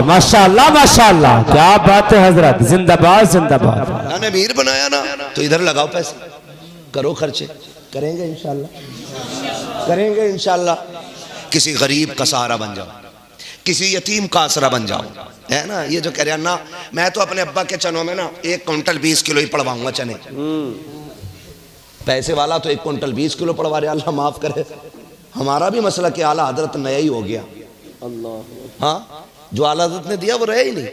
माशाअल्लाह माशाअल्लाह, क्या बात है हजरत, जिंदाबाद जिंदाबाद। मैंने अमीर बनाया ना, तो इधर लगाओ पैसे, करो खर्चे, करेंगे इंशाल्लाह, करेंगे इंशाल्लाह। किसी गरीब का सहारा बन जाओ, किसी यतीम का आसरा बन जाओ, है ना। ये जो कह रहे हैं ना, मैं तो अपने अब्बा के चनों में ना 1 क्विंटल 20 किलो ही पड़वाऊंगा चने। पैसे वाला तो 1 क्विंटल 20 किलो पड़वा रहे, अल्लाह माफ करे। हमारा भी मसला कि आला हजरत नया ही हो गया। अल्लाह, हाँ, जो आला हजरत ने दिया वो रहे ही नहीं।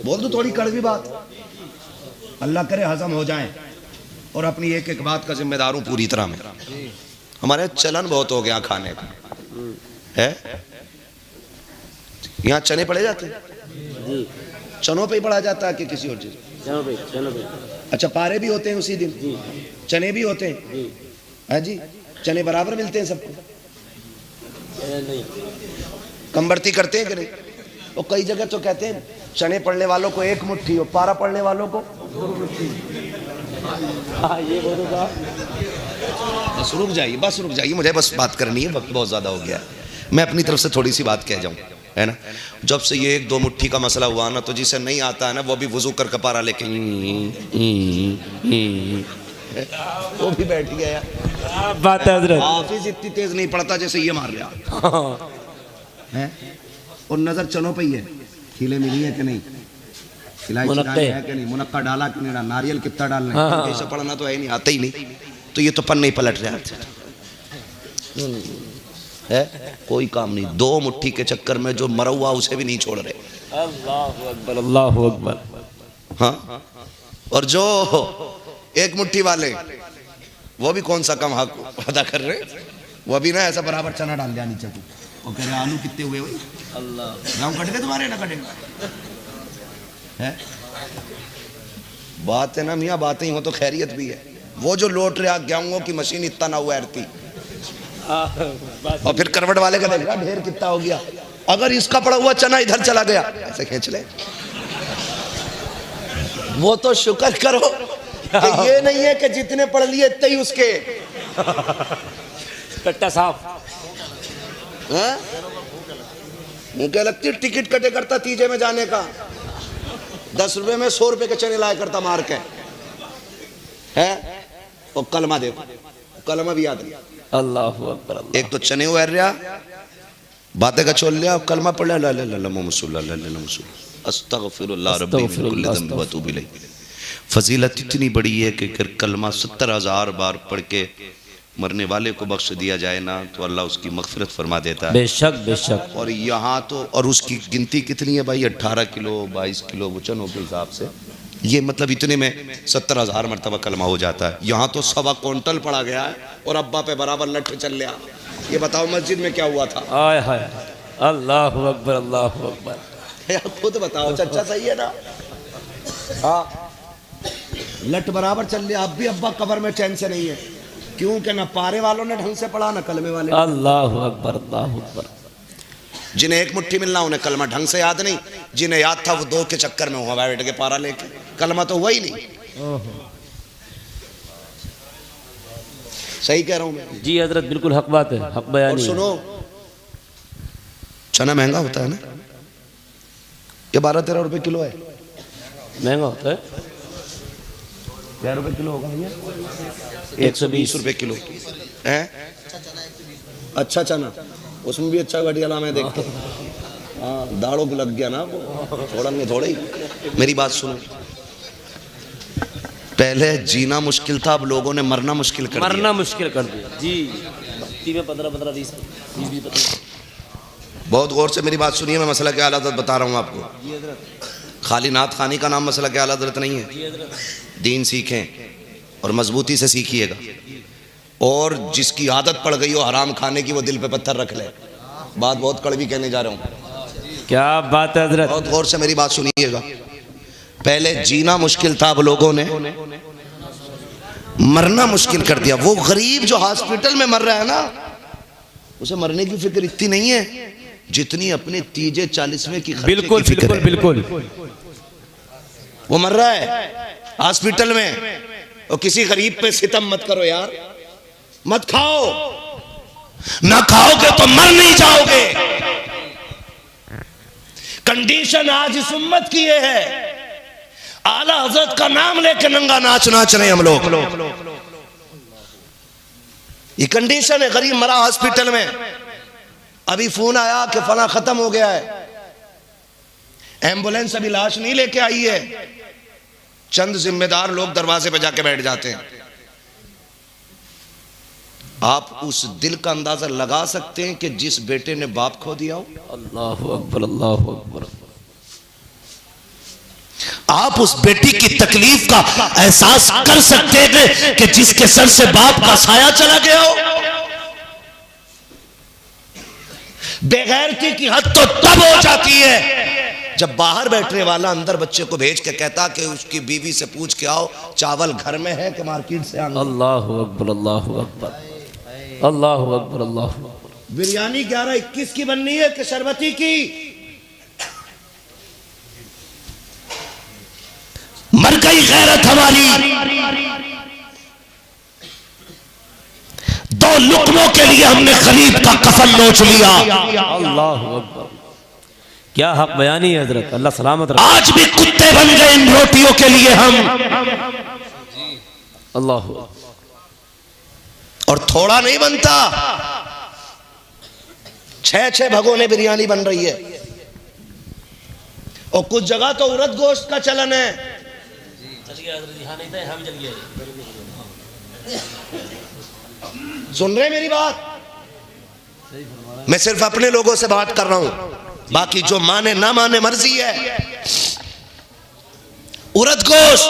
बोल दो थोड़ी कड़वी बात, अल्लाह करे हजम हो जाए और अपनी एक एक बात का जिम्मेदार हूं पूरी तरह में। हमारे चलन बहुत हो गया खाने का, है यहाँ चने पड़े जाते हैं, चनों पे ही पड़ा जाता है कि किसी और चीज। अच्छा, पारे भी होते हैं उसी दिन, चने भी होते हैं, है जी। चने बराबर मिलते हैं सबको, कम बढ़ती करते हैं कि नहीं? और कई जगह तो कहते हैं चने पड़ने वालों को एक मुट्ठी और पारा पड़ने वालों को 2 मुट्ठी। ये बोलूँगा बस रुक जाइए, मुझे बस बात करनी है, वक्त बहुत ज़्यादा हो गया है। मैं अपनी तरफ से थोड़ी सी बात कह जाऊँ, है ना। जब से ये 1-2 मुट्ठी का मसला हुआ ना, तो जिसे नहीं आता है ना, वो भी वुजू कर कपारा लेके वो भी बैठ गया यार। बात है हजरत। हाफिज इतनी तेज नहीं पड़ता जैसे ये मार रहा है। और नजर चनों पे ही है, खिले मिली है कि नहीं, खिलाई खिलाई है कि नहीं, मुनक्का डाला कि नहीं डाला, नारियल कितना डालना है, ऐसा पढ़ना तो है नहीं, आता ही नहीं। तो ये तो पन्ने ही पलट रहा है, कोई काम नहीं। 2 मुट्ठी के चक्कर में जो मरा हुआ उसे भी नहीं छोड़ रहे। अल्लाहु अकबर, अल्लाहु अकबर। हाँ, और जो 1 मुट्ठी वाले वो भी कौन सा कम हक अदा कर रहे, वो भी ना ऐसा बराबर चना डाल दिया नीचे को, और कह रहे आलू कितने हुए भाई, अल्लाह गाँव कट गए तुम्हारे, ना कटेंगे है। बात है ना मियाँ, बातें ही हो तो खैरियत भी है। वो जो लौट रहा गेहूं की मशीन इतना ना हुआ थी, और फिर करवट वाले का देख रहा ढेर कितना हो गया। अगर इसका पड़ा हुआ चना इधर चला गया, ऐसे खींच ले। वो तो शुक्र करो कि ये नहीं है कि जितने पढ़ लिए इतने ही उसके कट्टा साफ। मुझे लगती टिकट कटे करता तीजे में जाने का, 10 रुपए में 100 रुपए के चने लाया करता मार के, है। और कलमा देखो, कलमा भी याद नहीं। अल्लाहु अकबर। एक तो चने उड़ रहा, बातें का छोड़ लिया, कलमा पढ़ लिया, अस्तगफिरुल्लाह रब्बी मिन कुल्लि ज़ंब व अतूबु इलैह। फजीलत इतनी बड़ी है कि अगर कलमा 70,000 बार पढ़ के मरने वाले को बख्श दिया जाए ना, तो अल्लाह उसकी मगफिरत फरमा देता है। बेशक बेशक। और यहाँ तो, और उसकी गिनती कितनी है भाई, 18 किलो 22 किलो वचनों के हिसाब से, ये मतलब इतने में 70,000 मरतबा कलमा हो जाता है। यहाँ तो 1.25 क्विंटल पड़ा गया है, और अब्बा पे बराबर लठ चल लिया। ये बताओ मस्जिद में क्या हुआ था। आय हाय, अल्लाहु अकबर, अल्लाहु अकबर। यार खुद बताओ, चर्चा सही है ना। हाँ, लठ बराबर चल लिया। अब भी अब्बा कब्र में चैन से नहीं है, क्योंकि ना पारे वालों ने ढंग से पढ़ा, ना कलमे वाले। अल्लाहु अकबर, अल्लाहु अकबर। जिन्हें 1 मुट्ठी मिलना उन्हें कलमा ढंग से याद नहीं, जिन्हें याद था वो 2 के चक्कर में हुआ बैठ के पारा लेके, कलमा तो हुआ ही नहीं। सही कह रहा हूं मैं जी हजरत, बिल्कुल हक बात है, हक बयानी। और सुनो, चना महंगा होता है ना, ये 12-13 रुपए किलो है। महंगा होता है, क्या रुपए किलो होगा भैया? 120 रुपए किलो है। अच्छा चना, उसमें भी अच्छा घटिया नाम है, देखते। हाँ, दाढ़ों को लग गया ना वो, थोड़ा ही। मेरी बात सुनो, पहले जीना मुश्किल था, अब लोगों ने मरना मुश्किल कर दिया। मरना मुश्किल कर दिया जी। भक्ति में 15-15, 20-20। बहुत गौर से मेरी बात सुनिए, मैं मसला क्या आला हज़रत बता रहा हूँ आपको। खाली नात खानी का नाम मसला क्या आला हज़रत नहीं है। दीन सीखें और मजबूती से सीखिएगा, और जिसकी आदत पड़ गई हो हराम खाने की, वो दिल पे पत्थर रख ले। बात बहुत कड़वी कहने जा रहा हूँ। क्या बात है हजरत। बहुत गौर से मेरी बात सुनिएगा। पहले जीना मुश्किल था, अब लोगों ने मरना मुश्किल कर दिया। वो गरीब जो हॉस्पिटल में मर रहा है ना, उसे मरने की फिक्र इतनी नहीं है जितनी अपने 30-40वें की खर्चे बिल्कुल की फिक्र बिल्कुल है। बिल्कुल। वो मर रहा है हॉस्पिटल में, और किसी गरीब पे सितम मत करो यार, मत खाओ, ना खाओगे तो मर नहीं जाओगे। कंडीशन आज इस उम्मत की ये है, आला हजरत का नाम लेके नंगा नाच रहे हम लोग। ये कंडीशन है। गरीब मरा हॉस्पिटल में, अभी फोन आया कि फला खत्म हो गया है, एम्बुलेंस अभी लाश नहीं लेके आई है। चंद जिम्मेदार लोग दरवाजे पे जाके बैठ जाते हैं। आप उस दिल का अंदाजा लगा सकते हैं कि जिस बेटे ने बाप खो दिया हो। अल्लाहु अकबर, अल्लाहु अकबर। आप उस बेटी की तकलीफ का एहसास कर सकते हैं कि जिसके सर से बाप का साया चला गया हो। बेगैरती की हद तो तब हो जाती है जब बाहर बैठने वाला अंदर बच्चे को भेज के कहता कि उसकी बीवी से पूछ के आओ चावल घर में है कि मार्केट से आना। अल्लाहु अकबर, अल्लाहु अकबर, अल्लाहु अकबर, अल्लाहु अकबर। बिरयानी 11-21 की बननी है कि शरबती की? गई गैरत हमारी। 2 लुकमों के लिए हमने गरीब का कफन नोच लिया। अल्लाह अकबर, क्या हक बयानी है हजरत, अल्लाह सलामत रखे। आज भी कुत्ते बन गए इन रोटियों के लिए हम। अल्लाह, और थोड़ा नहीं बनता, 6-6 भगोने बिरयानी बन रही है। और कुछ जगह तो उड़द गोश्त का चलन है। सुन रहे मेरी बात? मैं सिर्फ अपने लोगों से बात कर रहा हूं, बाकी जो माने ना माने मर्जी है। उड़द गोश्त।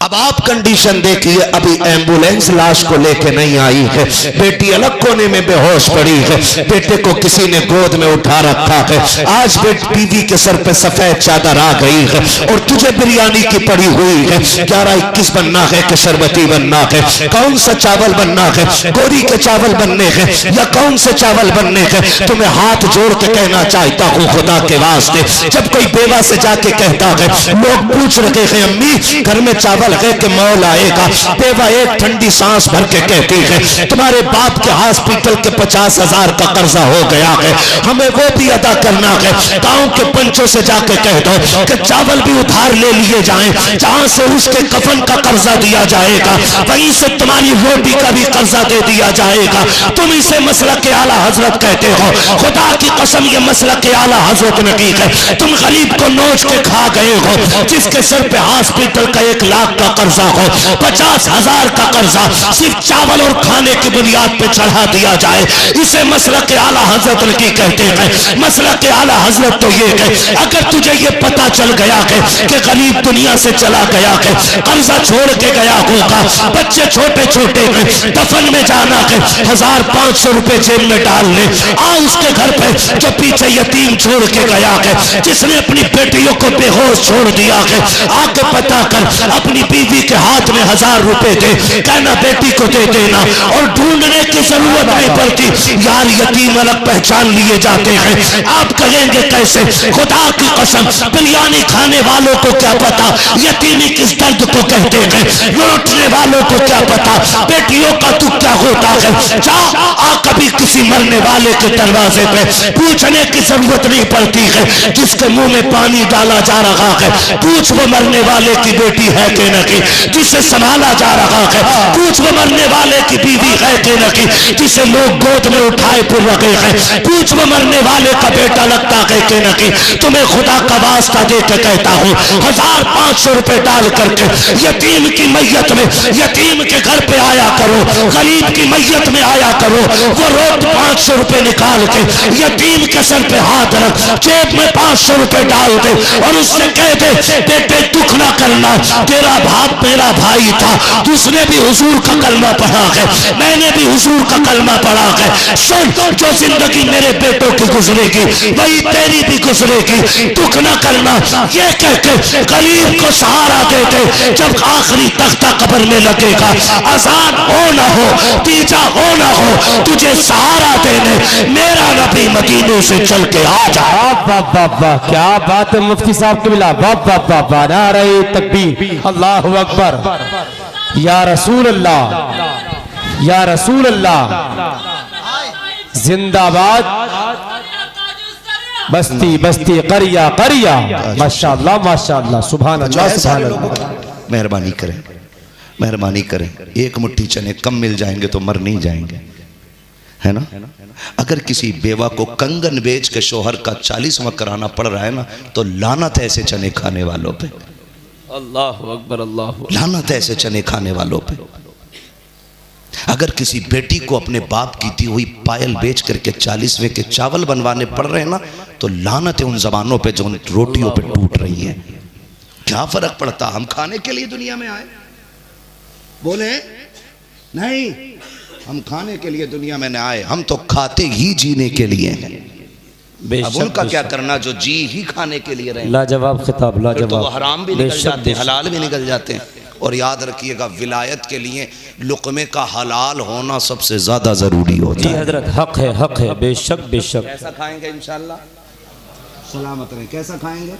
अब आप कंडीशन देखिए, अभी एम्बुलेंस लाश को लेके नहीं आई है, बेटी अलग कोने में बेहोश पड़ी है, बेटे को किसी ने गोद में उठा रखा है। आज बीवी के सर पे सफेद चादर आ गई है और तुझे बिरयानी की पड़ी हुई है। 11-21 बनना है कि शरबती बनना है? कौन सा चावल बनना है? गोरी के चावल बनने हैं या कौन से चावल बनने हैं? तुम्हें हाथ जोड़ के कहना चाहता हूँ खुदा के वास्ते, जब कोई बेवा से जाके कहता है, लोग पूछ रहे हैं अम्मी घर में चावल है कि मौल आएगा, बेवा एक ठंडी सांस भर के कहती है, तुम्हारे बाप के हॉस्पिटल के 50,000 का कर्जा हो गया है, हमें वो भी अदा करना है। गांव के पंचों से जाके कह दो कि चावल भी उधार ले लिए जाएं, जहां से उसके कफन का कर्जा दिया जाएगा वहीं से तुम्हारी रोटी का भी कर्जा दे दिया जाएगा। तुम इसे मसलक के आला हजरत कहते हो, खुदा की कसम ये मसलक के आला हजरत नहीं है। तुम गरीब को नोच के खा गए हो, जिसके सर पे हॉस्पिटल का 1 लाख का कर्जा हो, 50,000 का कर्जा सिर्फ चावल और खाने की बुनियाद पे चढ़ा दिया जाए, इसे मसलक के आला हजरत नहीं कहते हैं। मसलक के आला हजरत तो ये है, अगर तुझे ये पता चल गया है कि गरीब दुनिया से चला गया है, कर्जा छोड़ के गया होगा, बच्चे छोटे छोटे हैं, दफन में जाना है, 1,500 रुपए जेब में डाल ले, आ उसके घर पे जो पीछे यतीम छोड़ के गया है, जिसने अपनी बेटियों को बेहोश छोड़ दिया है, आके पता कर, अपनी बीवी के हाथ में 1,000 रुपए दे, कहना बेटी को दे देना, और ढूंढने की जरूरत नहीं पड़ती। यार यतीम अलग पहचान लिए जाते हैं, आप कहेंगे कैसे? खुदा की कसम, बिरयानी खाने वालों को क्या पता यतीमी किस दर्द को कहते हैं, लौटने वालों को क्या पता बेटियों का दुख क्या होता है। जा आ कभी किसी मरने वाले के दरवाजे पे, पूछने की जरूरत नहीं पड़ती है, जिसके मुंह में पानी डाला जा रहा है, पूछ वो मरने वाले की बेटी है कि नहीं, जिसे संभाला जा रहा है, पूछ वो मरने वाले की बीवी है कि नहीं, जिसे लोग गोद में उठाए फिर रखे हैं, पूछ वो मरने वाले का बेटा लगता है कि नहीं। तुम्हें खुदा का वास्ता दे के कहता हूँ, 1,500 रुपए डाल करके यतीम की मैयत में, यतीम के घर पे आया करो, गरीब की मैयत में आया करो, वो रोज 500 रुपए निकाल के यतीम के सर पे हाथ रख, जेब में 500 रुपए डाल दे और उससे कह दे बेटे दुख ना करना, तेरा बाप मेरा भाई था, उसने भी हुजूर का कलमा पढ़ा है, मैंने भी हुजूर का कलमा पढ़ा है, सुन जो जिंदगी मेरे बेटों की गुजरेगी वही तेरी भी गुजरेगी, दुख ना करना, ये कहते गरीब को सहारा देते। जब आखिरी तख्ता कब्र में लगेगा, आजान हो ना हो, तीजा हो ना हो, तुझे सहारा देने मेरा नबी मदीने से चल के आ जा। वाह वाह वाह, क्या बात है मुफ्ती साहब की बिला, वाह वाह वाह वाह, नारे तकबीर, अल्लाहु अकबर, या रसूल अल्लाह, या रसूल अल्लाह, जिंदाबाद, बस्ती बस्ती करिया करिया, माशाअल्लाह माशाअल्लाह, सुभान अल्लाह सुभान अल्लाह। मेहरबानी करें, मेहरबानी करें, एक मुट्ठी चने कम मिल जाएंगे तो मर नहीं जाएंगे, है ना। अगर किसी बेवा को कंगन बेच के शोहर का 40वां कराना पड़ रहा है ना, तो लानत है ऐसे चने खाने वालों पे। अल्लाह अकबर, अल्लाह, लानत है ऐसे चने खाने वालों पे। अगर किसी बेटी को अपने बाप की दी हुई पायल बेच करके 40वें के चावल बनवाने पड़ रहे हैं ना, तो लानत है उन जबानों पे जो उन रोटियों पे टूट रही है। क्या फर्क पड़ता, हम खाने के लिए दुनिया में आए, बोले नहीं हम खाने के लिए दुनिया में न आए, हम तो खाते ही जीने के लिए हैं। अब उनका क्या करना जो जी ही खाने के लिए रहे। लाजवाब खिताब, लाजवाब, तो वो हराम भी निकल जाते हैं, हलाल भी निकल जाते हैं। और याद रखिएगा, विलायत के लिए लुक़मे का हलाल होना सबसे ज्यादा जरूरी होता है। हजरत हक है, हक है, बेशक बेशक। ऐसा खाएंगे इंशाल्लाह, सलामत रहे। कैसा खाएंगे?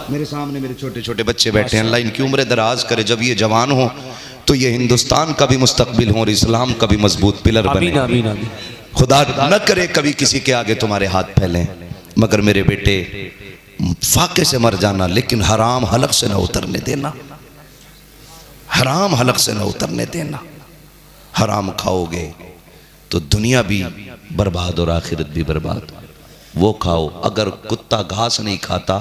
मेरे सामने मेरे छोटे छोटे बच्चे बैठे हैं, अल्लाह इनकी उम्र दराज करे, जब ये जवान हो तो ये हिंदुस्तान का भी मुस्तकबिल हो और इस्लाम का भी मजबूत पिलर बने। आमीन आमीन आमीन। खुदा न करे कभी किसी के आगे तुम्हारे हाथ फैलें, मगर मेरे बेटे फाके से मर जाना, लेकिन हराम हलक से न उतरने देना, हराम हलक से न उतरने देना। हराम खाओगे तो दुनिया भी बर्बाद और आखिरत भी बर्बाद। वो खाओ, अगर कुत्ता घास नहीं खाता,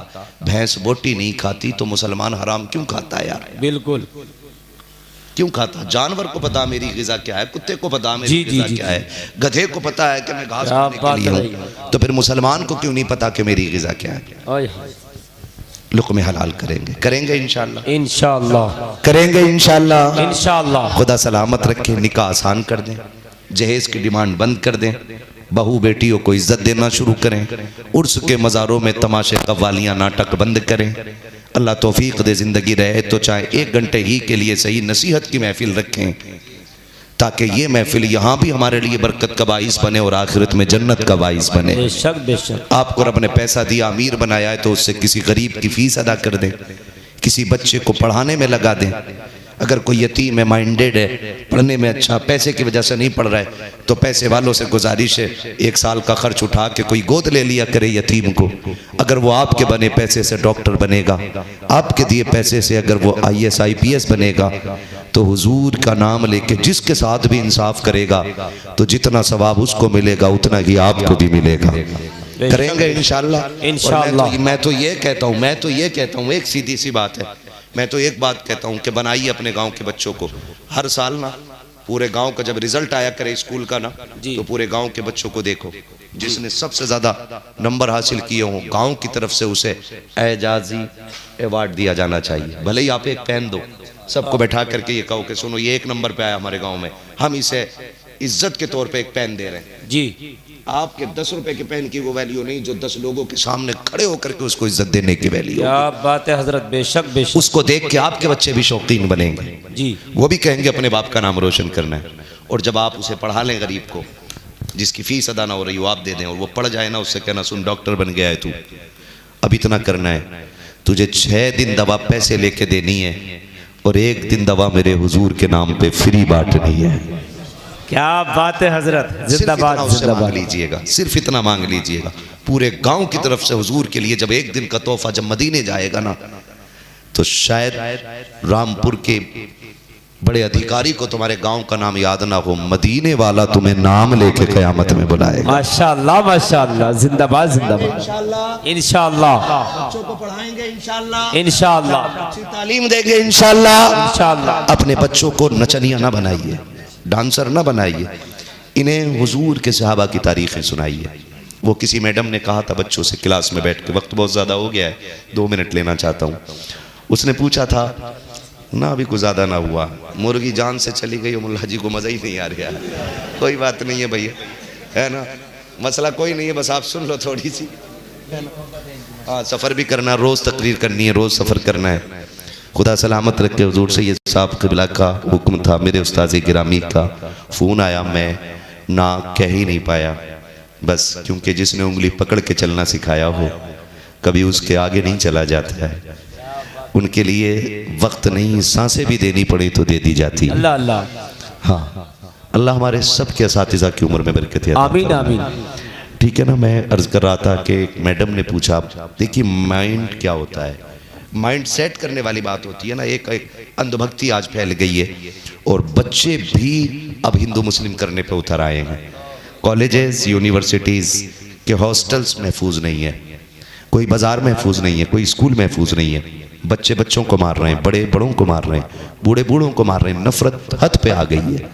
भैंस बोटी नहीं खाती, तो मुसलमान हराम क्यों खाता है यार? बिल्कुल क्यों खाता? जानवर को पता मेरी गिजा क्या है, कुत्ते को पता मेरी गिजा क्या है, गधे को पता है कि मैं घास खाने के लिए हूं, तो फिर मुसलमान को क्यों नहीं पता कि मेरी गिजा क्या है? लुक़्मे हलाल करेंगे, करेंगे इंशाअल्लाह, इंशाअल्लाह करेंगे इंशाअल्लाह, इंशाअल्लाह। खुदा सलामत रखे। निकाह आसान कर दें, जहेज की डिमांड बंद कर दें, बहू बेटियों को इज्जत देना शुरू करें, उर्स के मज़ारों में तमाशे कव्वालियाँ नाटक बंद करें। अल्लाह तौफीक दे, ज़िंदगी रहे तो चाहे 1 घंटे ही के लिए सही नसीहत की महफिल रखें, ताकि ये महफिल यहाँ भी हमारे लिए बरकत का बाइस बने और आखिरत में जन्नत का बाइस बने। बेशक बेशक। आपको रब ने पैसा दिया, अमीर बनाया है, तो उससे किसी गरीब की फीस अदा कर दें, किसी बच्चे को पढ़ाने में लगा दें। अगर कोई यतीम है, माइंडेड है, पढ़ने में अच्छा, पैसे की वजह से नहीं पढ़ रहा है, तो पैसे वालों से गुजारिश है 1 साल का खर्च उठा के कोई गोद ले लिया करे यतीम को। अगर वो आपके बने पैसे से डॉक्टर बनेगा, आपके दिए पैसे से अगर वो IAS IPS बनेगा, तो हुजूर का नाम लेके जिसके साथ भी इंसाफ करेगा, तो जितना सवाब उसको मिलेगा उतना ही आपको भी मिलेगा। करेंगे इंशाअल्लाह, इंशाअल्लाह। मैं तो ये कहता हूँ, एक सीधी सी बात है, मैं तो एक बात कहता हूँ कि बनाइए अपने गांव के बच्चों को हर साल ना, पूरे गांव का जब रिजल्ट आया करे स्कूल का ना, तो पूरे गांव के बच्चों को देखो, जिसने सबसे ज्यादा नंबर हासिल किए हों, गांव की तरफ से उसे एजाजी अवार्ड दिया जाना चाहिए। भले ही आप एक पेन दो, सबको बैठा करके ये कहो कि सुनो ये 1 नंबर पे आया हमारे गाँव में, हम इसे इज्जत के तौर पर एक पेन दे रहे हैं जी। आपके 10 रुपए के पेन की वो वैल्यू नहीं जो 10 लोगों के सामने खड़े होकर के उसको इज्जत देने की वैल्यू। क्या बात है हजरत, बेशक बेशक। उसको देख के आपके बच्चे भी शौकीन बनेंगे जी, वो भी कहेंगे अपने बाप का नाम रोशन करना है। और जब आप उसे पढ़ा लें, गरीब को जिसकी फीस अदा ना हो रही वो आप दे दें, और वो पढ़ जाए ना, उससे कहना सुन डॉक्टर बन गया है तू, अब इतना करना है, तुझे 6 दिन दवा पैसे लेके देनी है और 1 दिन दवा मेरे हुजूर के नाम पे फ्री बांटनी है। क्या बात है हजरत, जिंदाबाद जिंदाबाद। लीजिएगा, सिर्फ इतना मांग लीजिएगा पूरे गांव की तरफ से हुजूर के लिए। जब 1 दिन का तोहफा जब मदीने जाएगा ना, तो शायद रामपुर के बड़े अधिकारी को तुम्हारे गांव का नाम याद ना हो, मदीने वाला तुम्हें नाम लेके क़यामत में बुलाएगा। माशाअल्लाह माशाअल्लाह, जिंदाबाद जिंदाबाद। इंशाअल्लाह बच्चों को पढ़ाएंगे इंशाअल्लाह, इंशाअल्लाह अच्छी तालीम देंगे इंशाअल्लाह, इंशाअल्लाह। अपने बच्चों को नचनिया ना बनाइए, डांसर ना बनाइए, इन्हें हुजूर के सहाबा की तारीखें सुनाइए। वो किसी मैडम ने कहा था बच्चों से क्लास में बैठ के, वक्त बहुत ज़्यादा हो गया है, 2 मिनट लेना चाहता हूँ। उसने पूछा था ना, अभी कुछ ज़्यादा ना हुआ, मुर्गी जान से चली गई, मुल्ला जी को मज़ा ही नहीं आ रहा। कोई बात नहीं है भैया, है ना, मसला कोई नहीं है, बस आप सुन लो थोड़ी सी, है ना। हाँ, सफ़र भी करना, रोज़ तकरीर करनी है, रोज़ सफ़र करना है। खुदा सलामत रखे। हुजूर सैयद साहब क़िबला का हुक्म था, मेरे उस्ताद गिरामी का फ़ोन आया, मैं ना कह ही नहीं पाया, बस क्योंकि जिसने उंगली पकड़ के चलना सिखाया हो कभी उसके आगे नहीं चला जाता है। उनके लिए वक्त नहीं, सांसें भी देनी पड़े तो दे दी जाती। अल्लाह अल्लाह। हाँ, अल्लाह हमारे सब के असातिज़ा की उम्र में बरकत है। आमीन आमीन। ठीक है ना। मैं अर्ज़ कर रहा था कि एक मैडम ने पूछा, देखिए माइंड क्या होता है, माइंड सेट करने वाली बात होती है ना। एक अंधभक्ति आज फैल गई है और बच्चे भी अब हिंदू मुस्लिम करने पे उतर आए हैं। कॉलेजेस यूनिवर्सिटीज़ के हॉस्टल्स महफूज नहीं है, कोई बाज़ार महफूज नहीं है, कोई स्कूल महफूज नहीं है। बच्चे बच्चों को मार रहे हैं, बड़े बड़ों को मार रहे हैं, बूढ़े बूढ़ों को मार रहे हैं। नफरत हद पे आ गई है।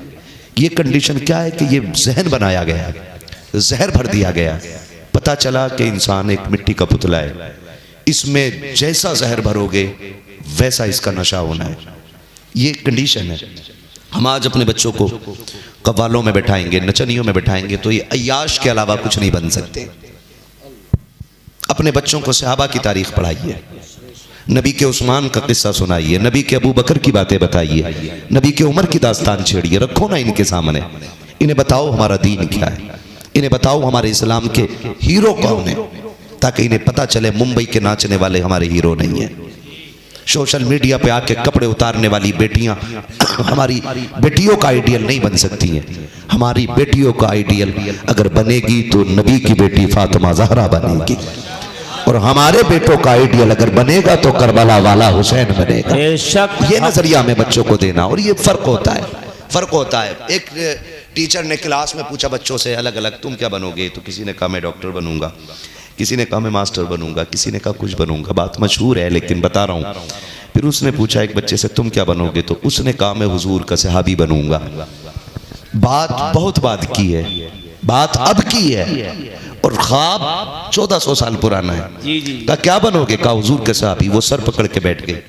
ये कंडीशन क्या है कि ये जहन बनाया गया है, जहर भर दिया गया है। पता चला कि इंसान एक मिट्टी का पुतला है, इसमें जैसा जहर भरोगे वैसा इसका नशा होना है। ये कंडीशन है। हम आज अपने बच्चों को कव्वालों में बैठाएंगे, नचनियों में बैठाएंगे, तो ये अय्याश के अलावा कुछ नहीं बन सकते। अपने बच्चों को सहाबा की तारीख पढ़ाइए, नबी के उस्मान का किस्सा सुनाइए, नबी के अबू बकर की बातें बताइए, नबी के उमर की दास्तान छेड़िए। रखो ना इनके सामने, इन्हें बताओ हमारा दीन क्या है, इन्हें बताओ हमारे इस्लाम के हीरो कौन है, ताकि इन्हें पता चले मुंबई के नाचने वाले हमारे हीरो नहीं है। सोशल मीडिया पे आके कपड़े उतारने वाली बेटियां हमारी बेटियों का आइडियल नहीं बन सकती हैं। हमारी बेटियों का आइडियल अगर बनेगी तो नबी की बेटी फातिमा ज़हरा बनेगी, और हमारे बेटों का आइडियल अगर बनेगा तो करबला वाला हुसैन बनेगा। ये नजरिया में बच्चों को देना, और ये फर्क होता है, फर्क होता है। एक टीचर ने क्लास में पूछा बच्चों से अलग अलग, तुम क्या बनोगे? तो किसी ने कहा मैं डॉक्टर बनूंगा, किसी ने कहा मैं मास्टर बनूंगा, किसी ने कहा कुछ बनूंगा। बात मशहूर है लेकिन बता रहा हूँ। फिर उसने पूछा एक बच्चे से तुम क्या बनोगे? तो उसने कहा मैं हुजूर का सहाबी बनूंगा। बात बहुत बात की है, बात अब की है, और ख्वाब 1400 साल पुराना है। कहा क्या बनोगे? कहा हुजूर के सहाबी। वो सर पकड़ के बैठ गए।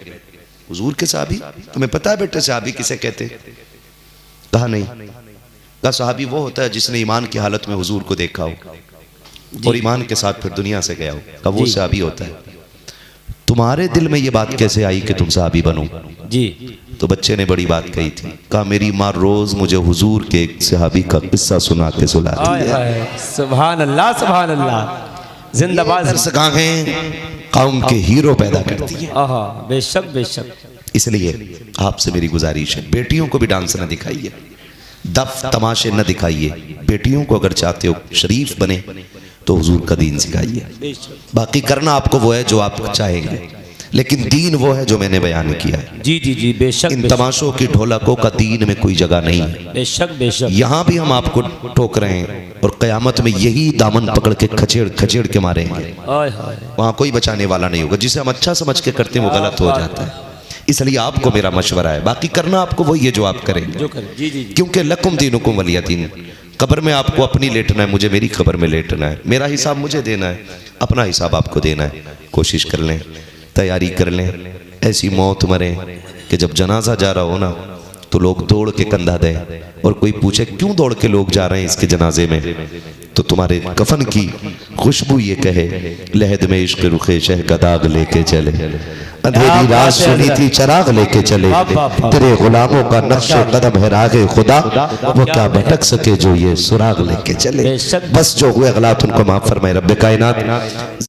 हुजूर के सहाबी? तुम्हें पता है बेटे सहाबी किसे कहते? कहा नहीं। कहा सहाबी वो होता है जिसने ईमान की हालत में हुजूर को देखा हो और ईमान के साथ फिर दुनिया से गया हो। कहा वो सहाबी होता है। तुम्हारे दिल में ये बात कैसे आई कि तुम सहाबी बनो? जी। तो बच्चे ने बड़ी बात कही थी। कहा मेरी माँ रोज मुझे हुजूर के एक सहाबी का किस्सा सुना के सुलाती है। सुभान अल्लाह, सुभान अल्लाह। जिंदाबाद। कौम के हीरो पैदा करती है। बेशक बेशक। इसलिए आपसे मेरी गुजारिश है, बेटियों को भी डांस न दिखाइए, दफ तमाशे न दिखाइए। बेटियों को अगर चाहते हो शरीफ बने तो हुजूर का दीन सिखाइए। बाकी करना आपको वो है जो आप चाहेंगे, लेकिन दीन वो है जो मैंने बयान किया है। जी जी जी बेशक। इन तमाशों की ढोलकों का दीन में कोई जगह नहीं है। बेशक बेशक। यहाँ भी हम आपको ठोक रहे हैं और क़यामत में यही दामन पकड़ के खचेड़ खचेड़ के मारेंगे। वहाँ कोई बचाने वाला नहीं होगा। जिसे हम अच्छा समझ के करते हैं वो गलत हो जाता है। इसलिए आपको मेरा मशवरा है, बाकी करना आपको वही है जो आप करेंगे। जी जी। क्योंकि लकुम दीनुकुम वलिया दीन। कब्र में आपको अपनी लेटना है, मुझे मेरी कब्र में लेटना है। मेरा हिसाब मुझे देना है, अपना हिसाब आपको देना है। कोशिश कर लें, तैयारी कर लें, ऐसी मौत मरे कि जब जनाजा जा रहा हो ना तो लोग दौड़ के कंधा दें, और कोई पूछे क्यों दौड़ के लोग जा रहे हैं इसके जनाजे में, तो तुम्हारे कफन की खुशबू ये कहे लहद में इश्क रुखे शह का दाग लेके चले, अंधेरी रात सुनी थी चराग लेके चले, तेरे गुलामों का नक्शे कदम है रागे खुदा, वो क्या भटक सके जो ये सुराग लेके चले। बस जो हुए गलत उनको माफ फरमाए रब्बे कायनात।